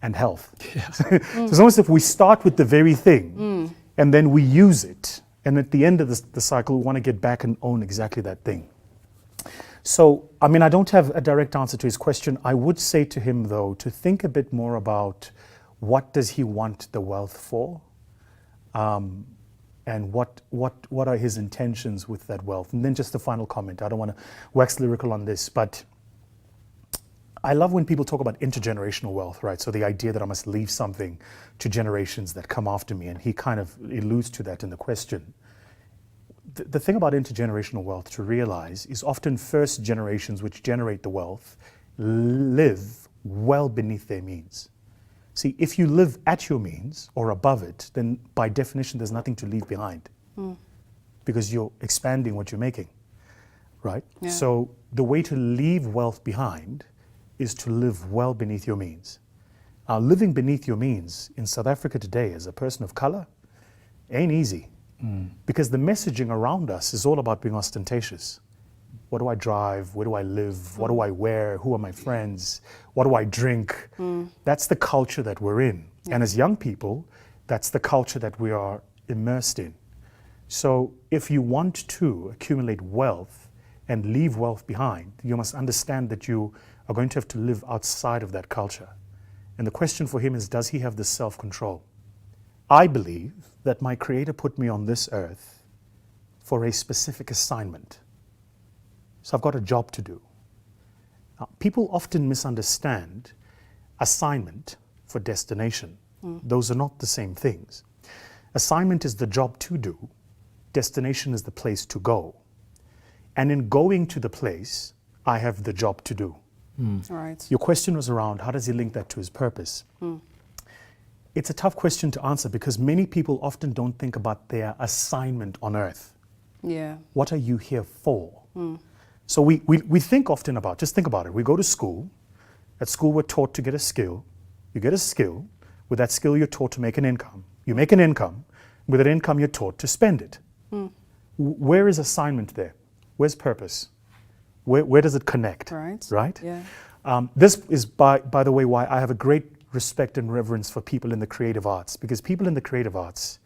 Speaker 9: and health. So it's almost as if we start with the very thing and then we use it, and at the end of the cycle, we want to get back and own exactly that thing. So, I mean, I don't have a direct answer to his question. I would say to him, though, to think a bit more about what does he want the wealth for, and what are his intentions with that wealth. And then just a final comment. I don't want to wax lyrical on this, but I love when people talk about intergenerational wealth, right? So the idea that I must leave something to generations that come after me, and he kind of alludes to that in the question. The thing about intergenerational wealth to realize is often first generations which generate the wealth live well beneath their means. See, if you live at your means or above it, then by definition there's nothing to leave behind because you're expanding what you're making, right? Yeah. So the way to leave wealth behind is to live well beneath your means. Living beneath your means in South Africa today as a person of color ain't easy. Because the messaging around us is all about being ostentatious. What do I drive? Where do I live? What do I wear? Who are my friends? What do I drink? That's the culture that we're in. And as young people, that's the culture that we are immersed in. So if you want to accumulate wealth and leave wealth behind, you must understand that you are going to have to live outside of that culture. And the question for him is, does he have the self-control? I believe that my Creator put me on this earth for a specific assignment. So I've got a job to do. Now, people often misunderstand assignment for destination. Those are not the same things. Assignment is the job to do. Destination is the place to go. And in going to the place, I have the job to do.
Speaker 1: Right.
Speaker 9: Your question was around, how does he link that to his purpose? It's a tough question to answer because many people often don't think about their assignment on earth.
Speaker 1: Yeah.
Speaker 9: What are you here for? So we think often about, just think about it. We go to school. At school, we're taught to get a skill. You get a skill. With that skill, you're taught to make an income. You make an income. With that income, you're taught to spend it. Where is assignment there? Where's purpose? Where does it connect? Right? Yeah. This is, by the way, why I have a great respect and reverence for people in the creative arts, because people in the creative arts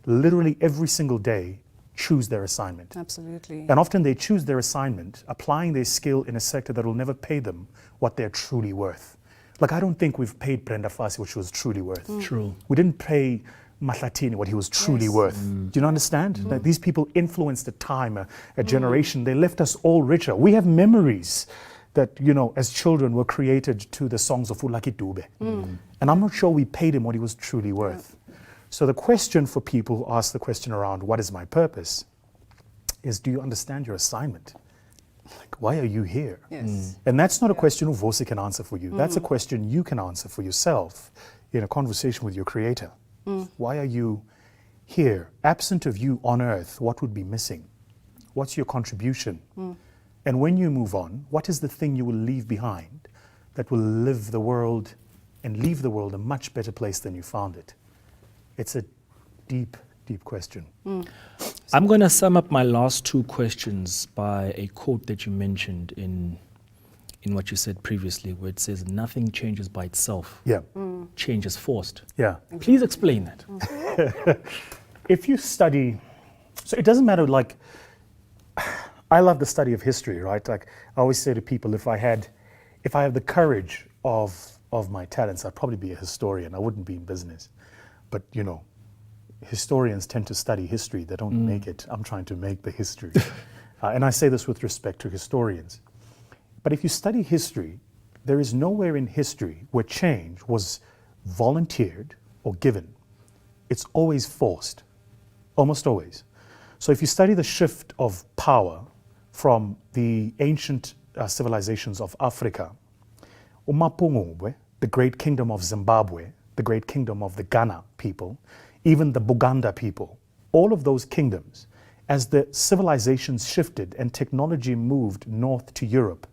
Speaker 9: literally every single day choose their assignment.
Speaker 1: Absolutely.
Speaker 9: And often they choose their assignment applying their skill in a sector that will never pay them what they're truly worth. Like, I don't think we've paid Brenda Fassie what she was truly worth.
Speaker 8: True.
Speaker 9: We didn't pay Mahlatini what he was truly worth. Do you understand? That these people influenced a time, a generation. They left us all richer. We have memories that, you know, as children were created to the songs of Ulaki Dube. And I'm not sure we paid him what he was truly worth. So the question for people who ask the question around, what is my purpose, is, do you understand your assignment? Like, why are you here?
Speaker 1: Yes.
Speaker 9: And that's not a question Vusi can answer for you. That's a question you can answer for yourself in a conversation with your Creator. Why are you here? Absent of you on earth, what would be missing? What's your contribution? And when you move on, what is the thing you will leave behind that will live the world and leave the world a much better place than you found it? It's a deep, deep question.
Speaker 8: I'm going to sum up my last two questions by a quote that you mentioned in what you said previously, where it says, nothing changes by itself.
Speaker 9: Yeah.
Speaker 8: Change is forced.
Speaker 9: Yeah.
Speaker 8: Please explain that.
Speaker 9: If you study, so it doesn't matter, like, I love the study of history, right? Like, I always say to people, if I have the courage of my talents, I'd probably be a historian. I wouldn't be in business. But, you know, historians tend to study history. They don't make it. I'm trying to make the history. And I say this with respect to historians. But if you study history, there is nowhere in history where change was volunteered or given. It's always forced, almost always. So if you study the shift of power from the ancient civilizations of Africa, Umapungubwe, the great kingdom of Zimbabwe, the great kingdom of the Ghana people, even the Buganda people, all of those kingdoms, as the civilizations shifted and technology moved north to Europe,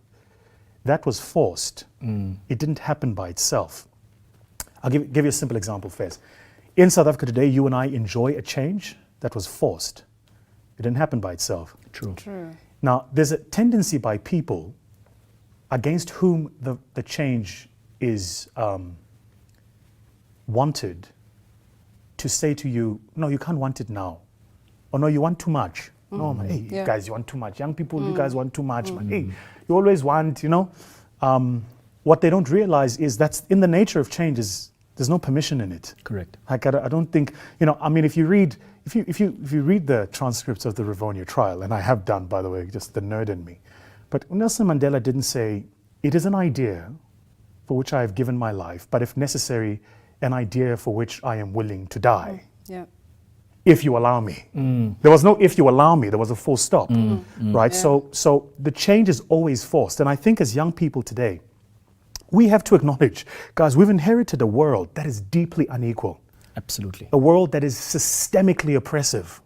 Speaker 9: that was forced. It didn't happen by itself. I'll give you a simple example first. In South Africa today, you and I enjoy a change that was forced. It didn't happen by itself.
Speaker 8: True.
Speaker 9: Now, there's a tendency by people against whom the change is wanted to say to you, no, you can't want it now. Or no, you want too much. No, man, hey, you guys, you want too much. Young people, you guys want too much. Man. Hey, you always want, you know. What they don't realize is that's in the nature of change is there's no permission in it.
Speaker 8: Correct.
Speaker 9: Like I don't think, you know, I mean, if you read the transcripts of the Rivonia trial, and I have done, by the way, just the nerd in me, but Nelson Mandela didn't say, it is an idea for which I have given my life, but if necessary, an idea for which I am willing to die.
Speaker 1: Yeah.
Speaker 9: If you allow me. There was no if you allow me, there was a full stop, right?
Speaker 1: Yeah.
Speaker 9: So the change is always forced. And I think as young people today, we have to acknowledge, guys, we've inherited a world that is deeply unequal.
Speaker 8: Absolutely.
Speaker 9: A world that is systemically oppressive.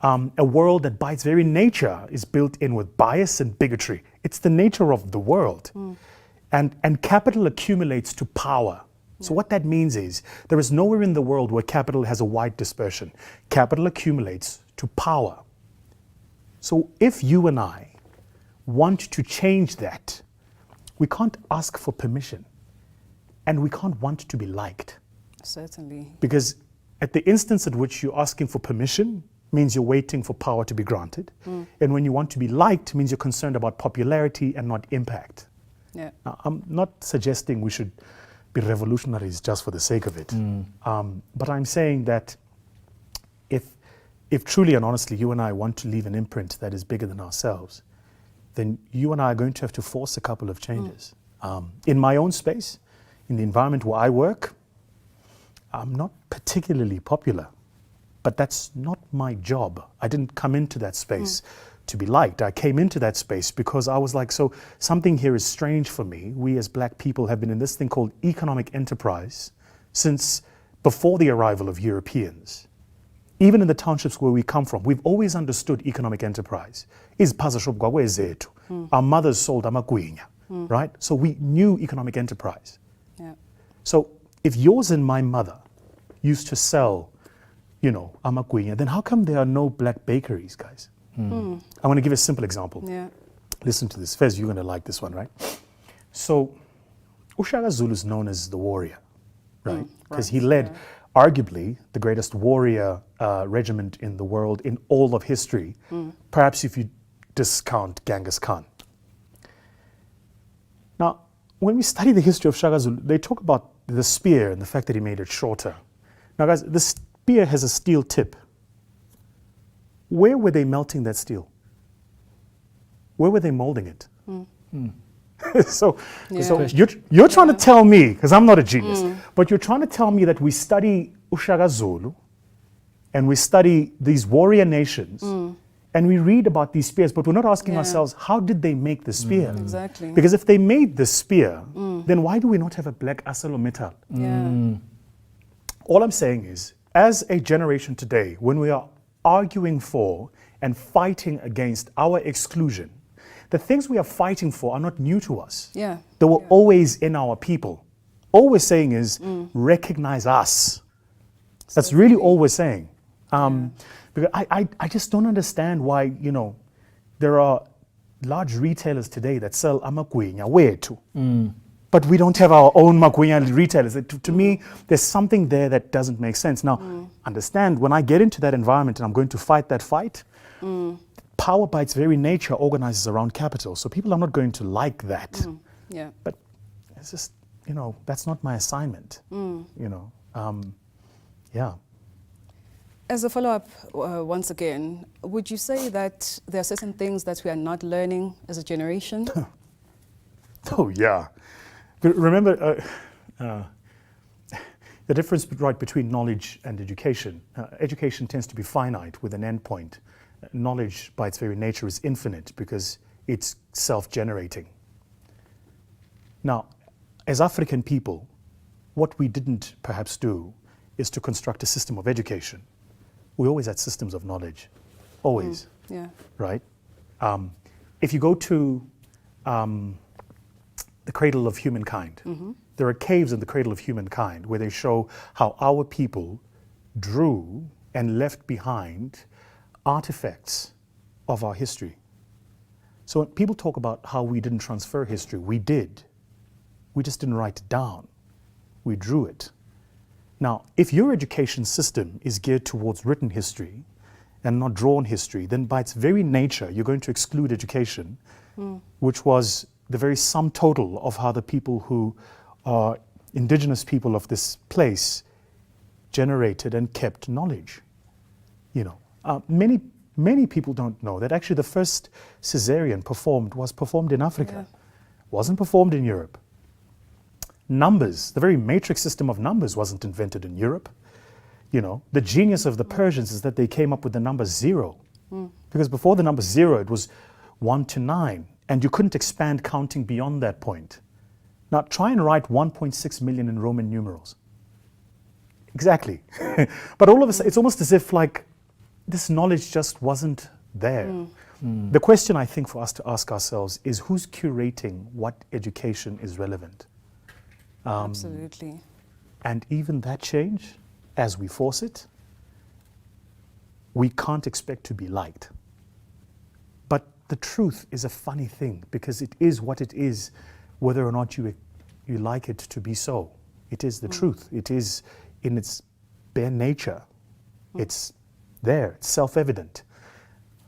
Speaker 9: A world that by its very nature is built in with bias and bigotry. It's the nature of the world. And capital accumulates to power. So what that means is there is nowhere in the world where capital has a wide dispersion. Capital accumulates to power. So if you and I want to change that, we can't ask for permission and we can't want to be liked.
Speaker 1: Certainly.
Speaker 9: Because at the instance at which you're asking for permission means you're waiting for power to be granted. And when you want to be liked means you're concerned about popularity and not impact.
Speaker 1: Yeah.
Speaker 9: Now, I'm not suggesting we should be revolutionaries just for the sake of it. But I'm saying that if truly and honestly you and I want to leave an imprint that is bigger than ourselves, then you and I are going to have to force a couple of changes. In my own space, in the environment where I work, I'm not particularly popular, but that's not my job. I didn't come into that space to be liked. I came into that space because I was like, so something here is strange for me. We as black people have been in this thing called economic enterprise since before the arrival of Europeans. Even in the townships where we come from, we've always understood economic enterprise. Our mothers sold amagwinya, right? So we knew economic enterprise.
Speaker 1: Yeah.
Speaker 9: So if yours and my mother used to sell, you know, amagwinya, then how come there are no black bakeries, guys? I'm going to give a simple example.
Speaker 1: Yeah.
Speaker 9: Listen to this. Fez, you're going to like this one, right? So, Ushaka Zulu is known as the warrior, right? Because he led, arguably, the greatest warrior regiment in the world in all of history, perhaps if you discount Genghis Khan. Now, when we study the history of Shaka Zulu, they talk about the spear and the fact that he made it shorter. Now, guys, the spear has a steel tip. Where were they melting that steel? Where were they molding it? So you're trying to tell me, because I'm not a genius, but you're trying to tell me that we study Ushaka Zulu and we study these warrior nations and we read about these spears, but we're not asking ourselves, how did they make the spear?
Speaker 1: Exactly.
Speaker 9: Because if they made the spear, then why do we not have a black asalo metal?
Speaker 1: Yeah.
Speaker 9: All I'm saying is, as a generation today, when we are arguing for and fighting against our exclusion, the things we are fighting for are not new to us.
Speaker 1: Yeah.
Speaker 9: They were always in our people. All we're saying is recognize us. That's really all we're saying. Because I just don't understand why, you know, there are large retailers today that sell amagwinya wetu. But we don't have our own magwinya retailers. To me, there's something there that doesn't make sense. Now, understand, when I get into that environment and I'm going to fight that fight, power by its very nature organizes around capital. So people are not going to like that.
Speaker 1: Yeah.
Speaker 9: But it's just, you know, that's not my assignment. You know, yeah.
Speaker 1: As a follow-up, once again, would you say that there are certain things that we are not learning as a generation?
Speaker 9: Oh, yeah. But remember, the difference right between knowledge and education. Education tends to be finite with an endpoint. Knowledge, by its very nature, is infinite because it's self-generating. Now, as African people, what we didn't perhaps do is to construct a system of education. We always had systems of knowledge, always,
Speaker 1: Yeah.
Speaker 9: right? If you go to the cradle of humankind, there are caves in the cradle of humankind where they show how our people drew and left behind artifacts of our history. So when people talk about how we didn't transfer history, we did. We just didn't write it down. We drew it. Now, if your education system is geared towards written history and not drawn history, then by its very nature, you're going to exclude education, which was the very sum total of how the people who are indigenous people of this place generated and kept knowledge. You know, many people don't know that actually the first cesarean was performed in Africa. Wasn't performed in Europe. Numbers, the very matrix system of numbers wasn't invented in Europe. You know, the genius of the Persians is that they came up with the number 0. Because before the number 0, it was 1 to 9, and you couldn't expand counting beyond that point. Now try and write 1.6 million in Roman numerals. Exactly. But all of a sudden, it's almost as if like this knowledge just wasn't there. The question I think for us to ask ourselves is who's curating what education is relevant?
Speaker 1: Absolutely.
Speaker 9: And even that change, as we force it, we can't expect to be liked. But the truth is a funny thing because it is what it is, whether or not you like it to be so. It is the truth. It is in its bare nature. It's there. It's self-evident.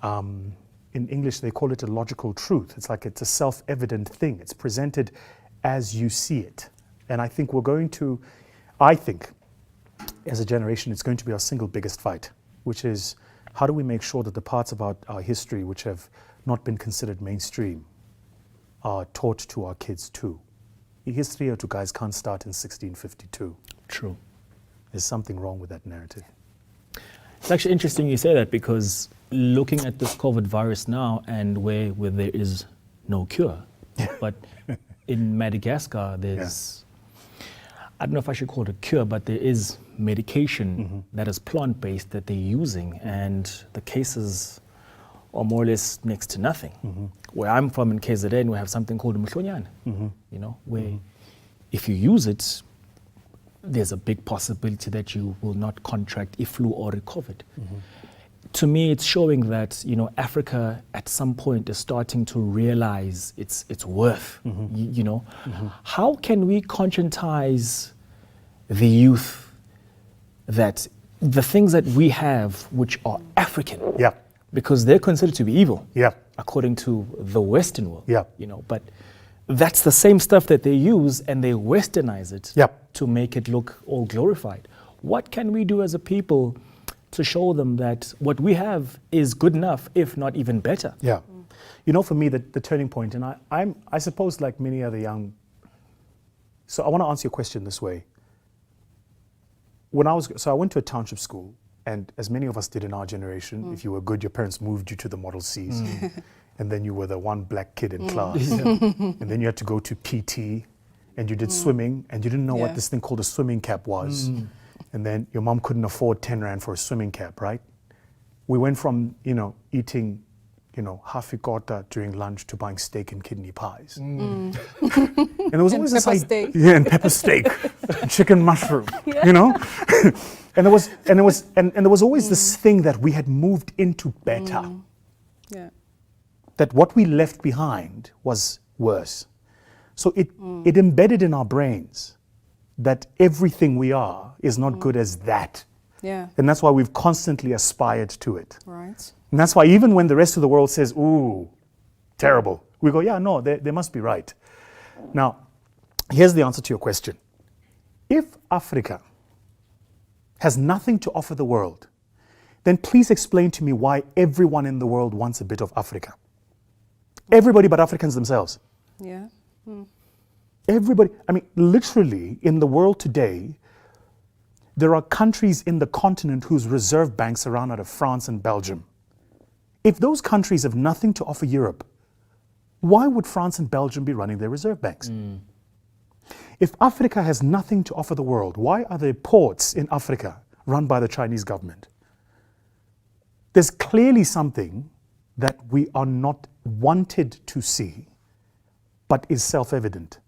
Speaker 9: In English, they call it a logical truth. It's like it's a self-evident thing. It's presented as you see it. And I think as a generation, it's going to be our single biggest fight, which is how do we make sure that the parts of our history which have not been considered mainstream are taught to our kids too. History to guys can't start in 1652.
Speaker 8: True.
Speaker 9: There's something wrong with that narrative.
Speaker 8: It's actually interesting you say that because looking at this COVID virus now and where there is no cure, but in Madagascar there's, I don't know if I should call it a cure, but there is medication that is plant-based that they're using, and the cases are more or less next to nothing. Where I'm from in KZN, we have something called umhlonyana, you know, where if you use it, there's a big possibility that you will not contract flu or COVID. To me, it's showing that, you know, Africa at some point is starting to realize its worth, you know. How can we conscientize the youth that the things that we have, which are African, because they're considered to be evil, according to the Western world, you know, but that's the same stuff that they use and they westernize it to make it look all glorified. What can we do as a people to show them that what we have is good enough, if not even better?
Speaker 9: You know, for me, the turning point, and I suppose like many other young, so I want to answer your question this way. I went to a township school, and as many of us did in our generation, if you were good, your parents moved you to the Model Cs. And then you were the one black kid in class. And then you had to go to PT, and you did swimming, and you didn't know what this thing called a swimming cap was. And then your mom couldn't afford 10 Rand for a swimming cap, right? We went from, you know, eating hafikota during lunch to buying steak and kidney pies. And there was always this
Speaker 1: pepper steak.
Speaker 9: Yeah, and pepper steak, and chicken mushroom, and there was always this thing that we had moved into better.
Speaker 1: Yeah.
Speaker 9: That what we left behind was worse. So it embedded in our brains that everything we are is not good as that.
Speaker 1: Yeah.
Speaker 9: And that's why we've constantly aspired to it.
Speaker 1: Right.
Speaker 9: And that's why even when the rest of the world says, ooh, terrible, we go, yeah, no, they must be right. Now, here's the answer to your question. If Africa has nothing to offer the world, then please explain to me why everyone in the world wants a bit of Africa. Everybody but Africans themselves.
Speaker 1: Yeah.
Speaker 9: Everybody, I mean, literally in the world today, there are countries in the continent whose reserve banks are run out of France and Belgium. If those countries have nothing to offer Europe, why would France and Belgium be running their reserve banks? If Africa has nothing to offer the world, why are there ports in Africa run by the Chinese government? There's clearly something that we are not wanted to see, but is self-evident.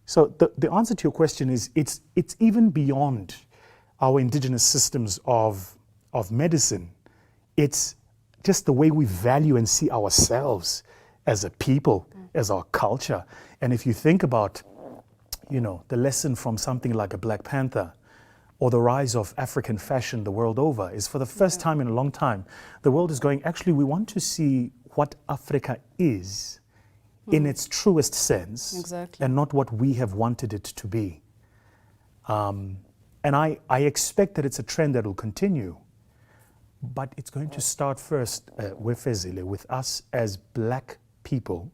Speaker 9: So the answer to your question is it's even beyond our indigenous systems of medicine. It's just the way we value and see ourselves as a people, as our culture. And if you think about, the lesson from something like a Black Panther or the rise of African fashion the world over is for the first time in a long time, the world is going, actually, we want to see what Africa is in its truest sense,
Speaker 1: Exactly.
Speaker 9: and not what we have wanted it to be. And I expect that it's a trend that will continue, but it's going to start first with us as Black people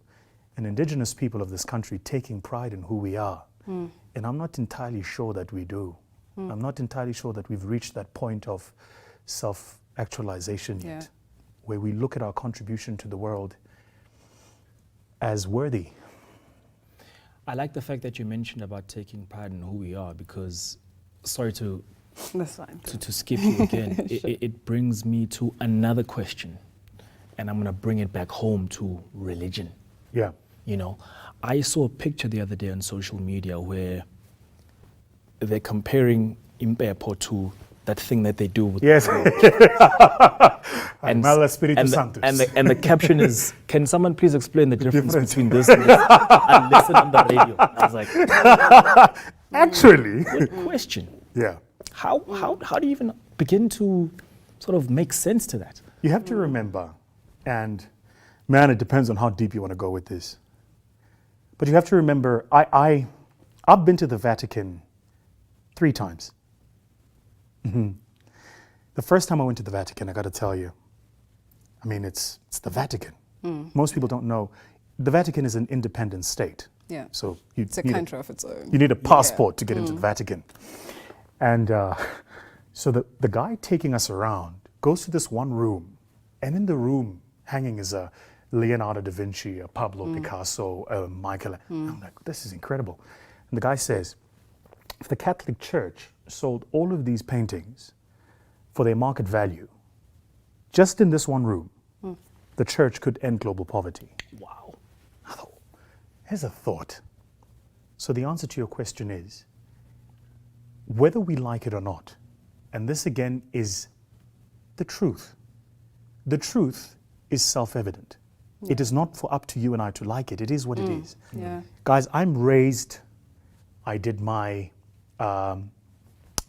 Speaker 9: and indigenous people of this country taking pride in who we are. And I'm not entirely sure that we do. I'm not entirely sure that we've reached that point of self-actualization yet, where we look at our contribution to the world as worthy.
Speaker 8: I like the fact that you mentioned about taking pride in who we are, because, sorry to
Speaker 1: That's fine.
Speaker 8: to skip you again, it brings me to another question, and I'm going to bring it back home to religion.
Speaker 9: Yeah.
Speaker 8: I saw a picture the other day on social media where they're comparing Impepo to that thing that they do with
Speaker 9: Yes.
Speaker 8: and
Speaker 9: Mala Spiritu
Speaker 8: the,
Speaker 9: Sanctus.
Speaker 8: and the caption is, can someone please explain the difference between this and this? I listened on the radio. I was like,
Speaker 9: Actually.
Speaker 8: good question.
Speaker 9: Yeah.
Speaker 8: How do you even begin to sort of make sense to that?
Speaker 9: You have to remember, and man, it depends on how deep you want to go with this. But you have to remember, I've been to the Vatican 3 times. The first time I went to the Vatican, I got to tell you, I mean, it's the Vatican. Most people don't know. The Vatican is an independent state.
Speaker 1: Yeah.
Speaker 9: So
Speaker 1: It's a country of its own.
Speaker 9: you need a passport to get into the Vatican. And so the guy taking us around goes to this one room, and in the room hanging is a Leonardo da Vinci, a Pablo Picasso, a Michael. I'm like, this is incredible. And the guy says, if the Catholic Church sold all of these paintings for their market value, just in this one room, the church could end global poverty.
Speaker 8: Wow.
Speaker 9: I thought, here's a thought. So the answer to your question is, whether we like it or not, and this again is the truth. The truth is self-evident. It is not for up to you and I to like it. It is what it is.
Speaker 1: Yeah.
Speaker 9: Guys, I did my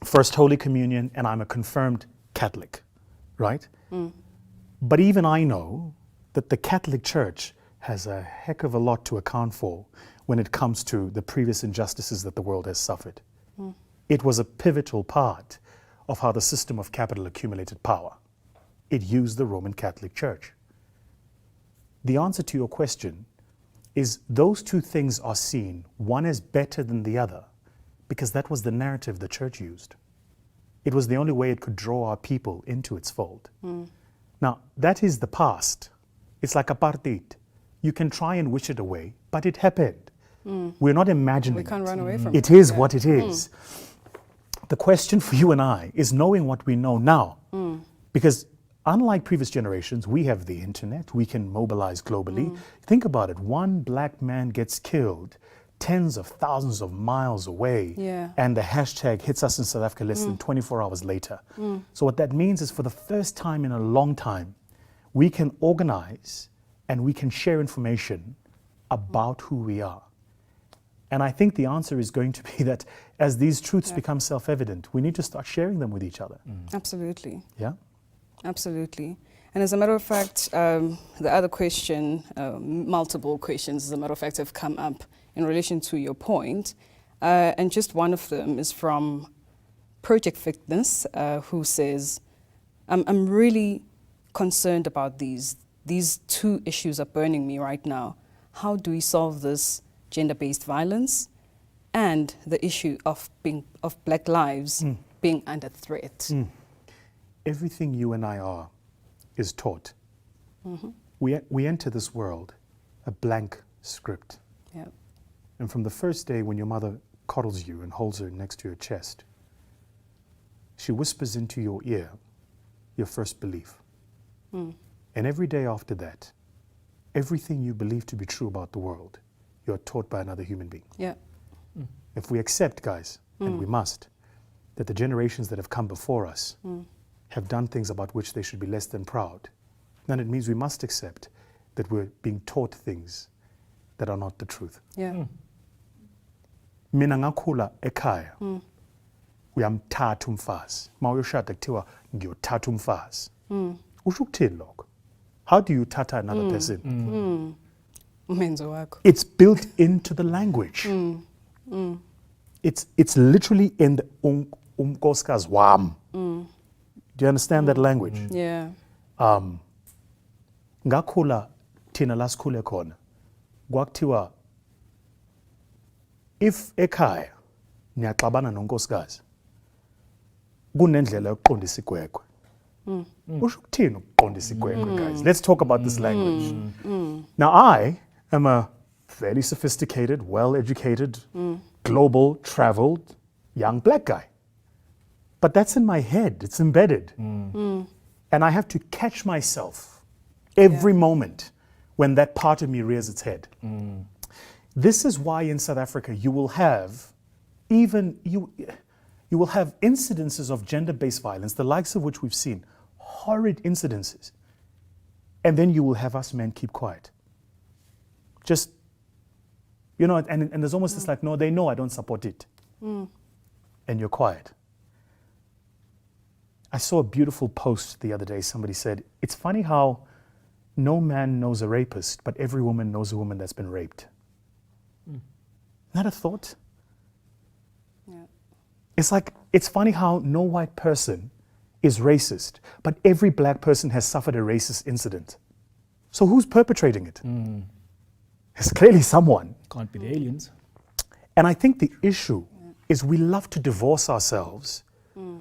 Speaker 9: First Holy Communion, and I'm a confirmed Catholic, right? But even I know that the Catholic Church has a heck of a lot to account for when it comes to the previous injustices that the world has suffered. It was a pivotal part of how the system of capital accumulated power. It used the Roman Catholic Church. The answer to your question is those two things are seen, one as better than the other, because that was the narrative the church used. It was the only way it could draw our people into its fold. Now, that is the past. It's like apartheid. You can try and wish it away, but it happened. We're not imagining
Speaker 1: We can't run away from
Speaker 9: it. It is what it is. The question for you and I is knowing what we know now. Because unlike previous generations, we have the internet, we can mobilize globally. Think about it, one black man gets killed tens of thousands of miles away, and the hashtag hits us in South Africa less than 24 hours later. So what that means is for the first time in a long time, we can organize and we can share information about who we are. And I think the answer is going to be that as these truths become self-evident, we need to start sharing them with each other.
Speaker 1: Absolutely.
Speaker 9: Yeah?
Speaker 1: Absolutely. And as a matter of fact, the other question, multiple questions, as a matter of fact, have come up in relation to your point. And just one of them is from Project Fitness, who says, I'm really concerned about these. These two issues are burning me right now. How do we solve this gender-based violence and the issue of black lives being under threat?
Speaker 9: Everything you and I are is taught. We enter this world a blank script.
Speaker 1: Yeah.
Speaker 9: And from the first day when your mother coddles you and holds her next to your chest, she whispers into your ear your first belief. And every day after that, everything you believe to be true about the world, you're taught by another human being.
Speaker 1: Yeah.
Speaker 9: If we accept, guys, and we must, that the generations that have come before us have done things about which they should be less than proud, then it means we must accept that we're being taught things that are not the truth.
Speaker 1: Yeah.
Speaker 9: Mina ngakhula ekhaya uyamthatha umfazi mawuyoshada kuthiwa ngiyothatha umfazi usho ukuthini lokho? How do you tata another person?
Speaker 1: Umenzo wakho.
Speaker 9: It's built into the language. It's literally in the umkosikazi wam. Do you understand that language?
Speaker 1: Yeah.
Speaker 9: Ngakhula thina la sikhule khona kwakuthiwa if ekhaya niyaxabana nonkosikazi kunendlela yokuqondisa igwegwe. Usho ukuthini ukuqondisa igwegwe, guys? Let's talk about this language. Now I am a fairly sophisticated, well-educated, global, traveled, young black guy. But that's in my head, it's embedded. And I have to catch myself every moment when that part of me rears its head. This is why in South Africa you will have you will have incidences of gender-based violence, the likes of which we've seen, horrid incidences. And then you will have us men keep quiet. Just, you know, and there's almost this like, no, they know I don't support it. And you're quiet. I saw a beautiful post the other day. Somebody said, it's funny how no man knows a rapist, but every woman knows a woman that's been raped. Isn't that a thought?
Speaker 1: Yeah.
Speaker 9: It's like, it's funny how no white person is racist, but every black person has suffered a racist incident. So who's perpetrating it? It's clearly someone.
Speaker 8: Can't be the aliens.
Speaker 9: And I think the issue is we love to divorce ourselves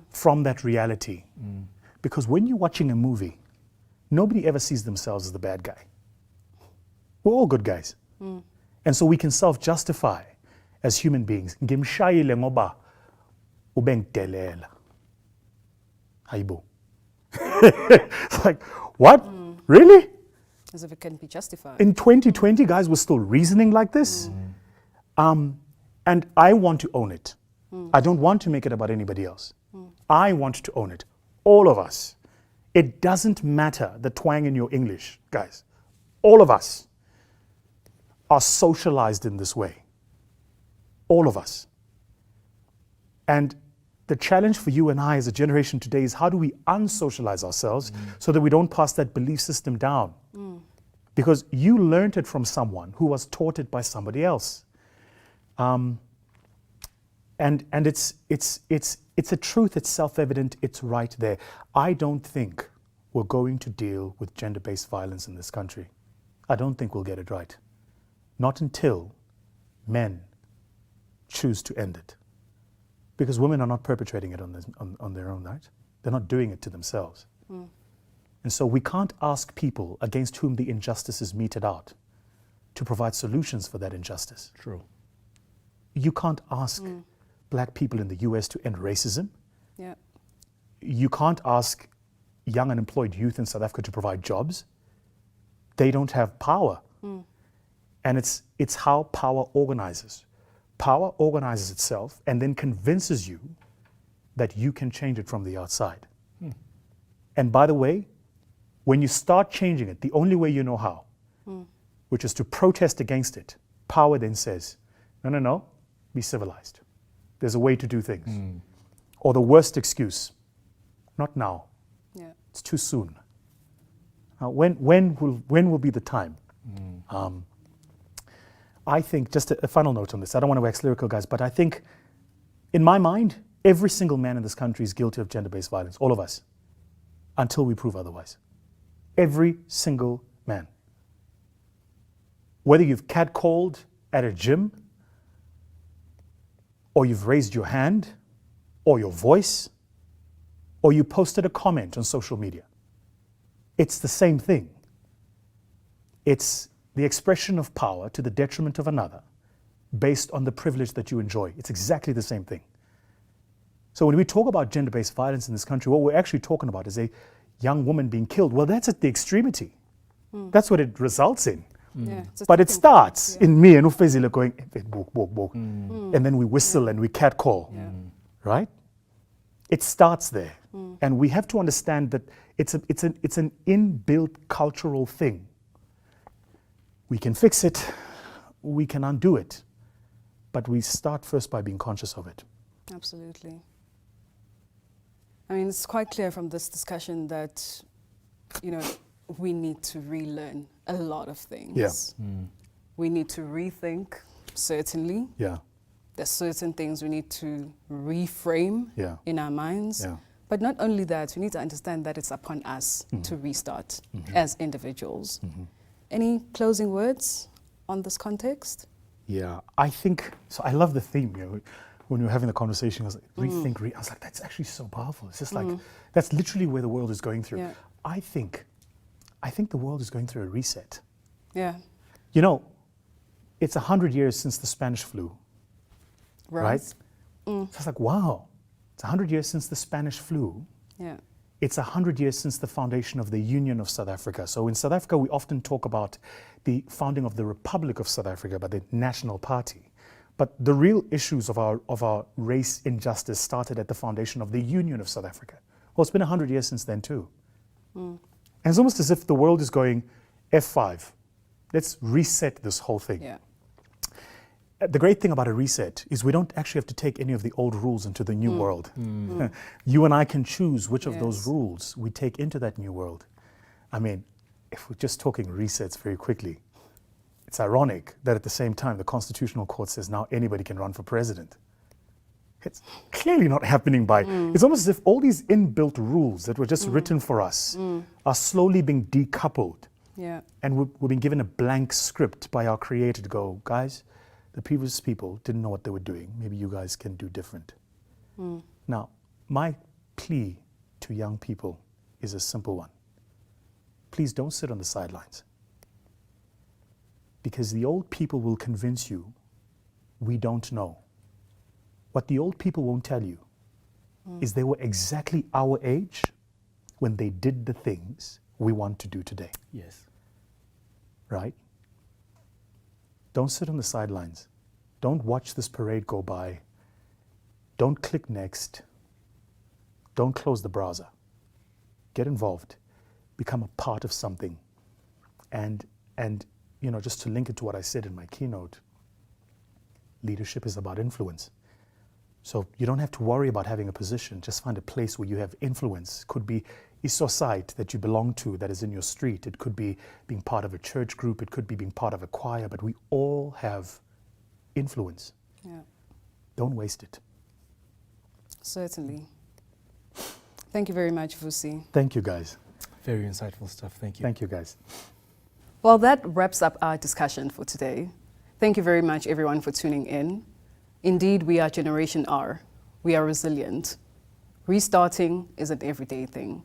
Speaker 9: from that reality. Because when you're watching a movie, nobody ever sees themselves as the bad guy. We're all good guys. And so we can self-justify as human beings. Ngimshayile ngoba ubengidelela. Hayibo. It's like, what? Really?
Speaker 1: As if it can be justified.
Speaker 9: In 2020, guys, we're still reasoning like this. And I want to own it. I don't want to make it about anybody else. I want to own it. All of us. It doesn't matter the twang in your English, guys. All of us are socialized in this way. All of us. And the challenge for you and I as a generation today is how do we unsocialize ourselves so that we don't pass that belief system down? Because you learned it from someone who was taught it by somebody else. And it's a truth, it's self-evident, it's right there. I don't think we're going to deal with gender-based violence in this country. I don't think we'll get it right. Not until men choose to end it. Because women are not perpetrating it on their own, right? They're not doing it to themselves. And so we can't ask people against whom the injustice is meted out to provide solutions for that injustice.
Speaker 8: True.
Speaker 9: You can't ask black people in the US to end racism.
Speaker 1: Yeah.
Speaker 9: You can't ask young unemployed youth in South Africa to provide jobs, they don't have power. And it's how power organizes. Power organizes itself and then convinces you that you can change it from the outside. And by the way, when you start changing it, the only way you know how, which is to protest against it, power then says, no, be civilized. There's a way to do things. Or the worst excuse, not now.
Speaker 1: Yeah.
Speaker 9: It's too soon. When will be the time? I think, just a final note on this, I don't want to wax lyrical, guys, but I think, in my mind, every single man in this country is guilty of gender-based violence, all of us, until we prove otherwise. Every single man. Whether you've catcalled at a gym, or you've raised your hand, or your voice, or you posted a comment on social media. It's the same thing. It's the expression of power to the detriment of another based on the privilege that you enjoy. It's exactly the same thing. So when we talk about gender-based violence in this country, what we're actually talking about is a young woman being killed. Well, that's at the extremity. That's what it results in.
Speaker 1: Yeah,
Speaker 9: But it starts in me and Ufezile going, and then we whistle and we catcall, right? It starts there. And we have to understand that it's an inbuilt cultural thing. We can fix it, we can undo it, but we start first by being conscious of it.
Speaker 1: Absolutely. I mean, it's quite clear from this discussion that, we need to relearn a lot of things.
Speaker 9: Yeah.
Speaker 1: We need to rethink, certainly.
Speaker 9: Yeah.
Speaker 1: There's certain things we need to reframe in our minds.
Speaker 9: Yeah.
Speaker 1: But not only that, we need to understand that it's upon us to restart as individuals. Any closing words on this context?
Speaker 9: Yeah, I think, so I love the theme, when we were having the conversation, I was like, rethink, I was like, that's actually so powerful. It's just like, that's literally where the world is going through.
Speaker 1: Yeah.
Speaker 9: I think the world is going through a reset.
Speaker 1: Yeah.
Speaker 9: It's 100 years since the Spanish flu, right? So it's like, wow, it's 100 years since the Spanish flu.
Speaker 1: Yeah.
Speaker 9: It's 100 years since the foundation of the Union of South Africa. So in South Africa, we often talk about the founding of the Republic of South Africa by the National Party. But the real issues of our race injustice started at the foundation of the Union of South Africa. Well, it's been 100 years since then too. And it's almost as if the world is going, F5, let's reset this whole thing.
Speaker 1: Yeah.
Speaker 9: The great thing about a reset is we don't actually have to take any of the old rules into the new world. You and I can choose which of those rules we take into that new world. I mean, if we're just talking resets very quickly, it's ironic that at the same time the Constitutional Court says now anybody can run for president. It's clearly not happening by, it's almost as if all these inbuilt rules that were just written for us are slowly being decoupled.
Speaker 1: Yeah.
Speaker 9: And we've been given a blank script by our Creator to go, guys, the previous people didn't know what they were doing. Maybe you guys can do different. Now, my plea to young people is a simple one. Please don't sit on the sidelines. Because the old people will convince you we don't know. What the old people won't tell you is they were exactly our age when they did the things we want to do today.
Speaker 8: Yes.
Speaker 9: Right? Don't sit on the sidelines. Don't watch this parade go by. Don't click next. Don't close the browser. Get involved. Become a part of something. And just to link it to what I said in my keynote, leadership is about influence. So you don't have to worry about having a position. Just find a place where you have influence. Could be a society that you belong to that is in your street. It could be being part of a church group. It could be being part of a choir. But we all have influence.
Speaker 1: Yeah.
Speaker 9: Don't waste it.
Speaker 1: Certainly. Thank you very much, Vusi.
Speaker 9: Thank you, guys.
Speaker 8: Very insightful stuff. Thank you.
Speaker 9: Thank you, guys.
Speaker 1: Well, that wraps up our discussion for today. Thank you very much, everyone, for tuning in. Indeed, we are Generation R. We are resilient. Restarting is an everyday thing.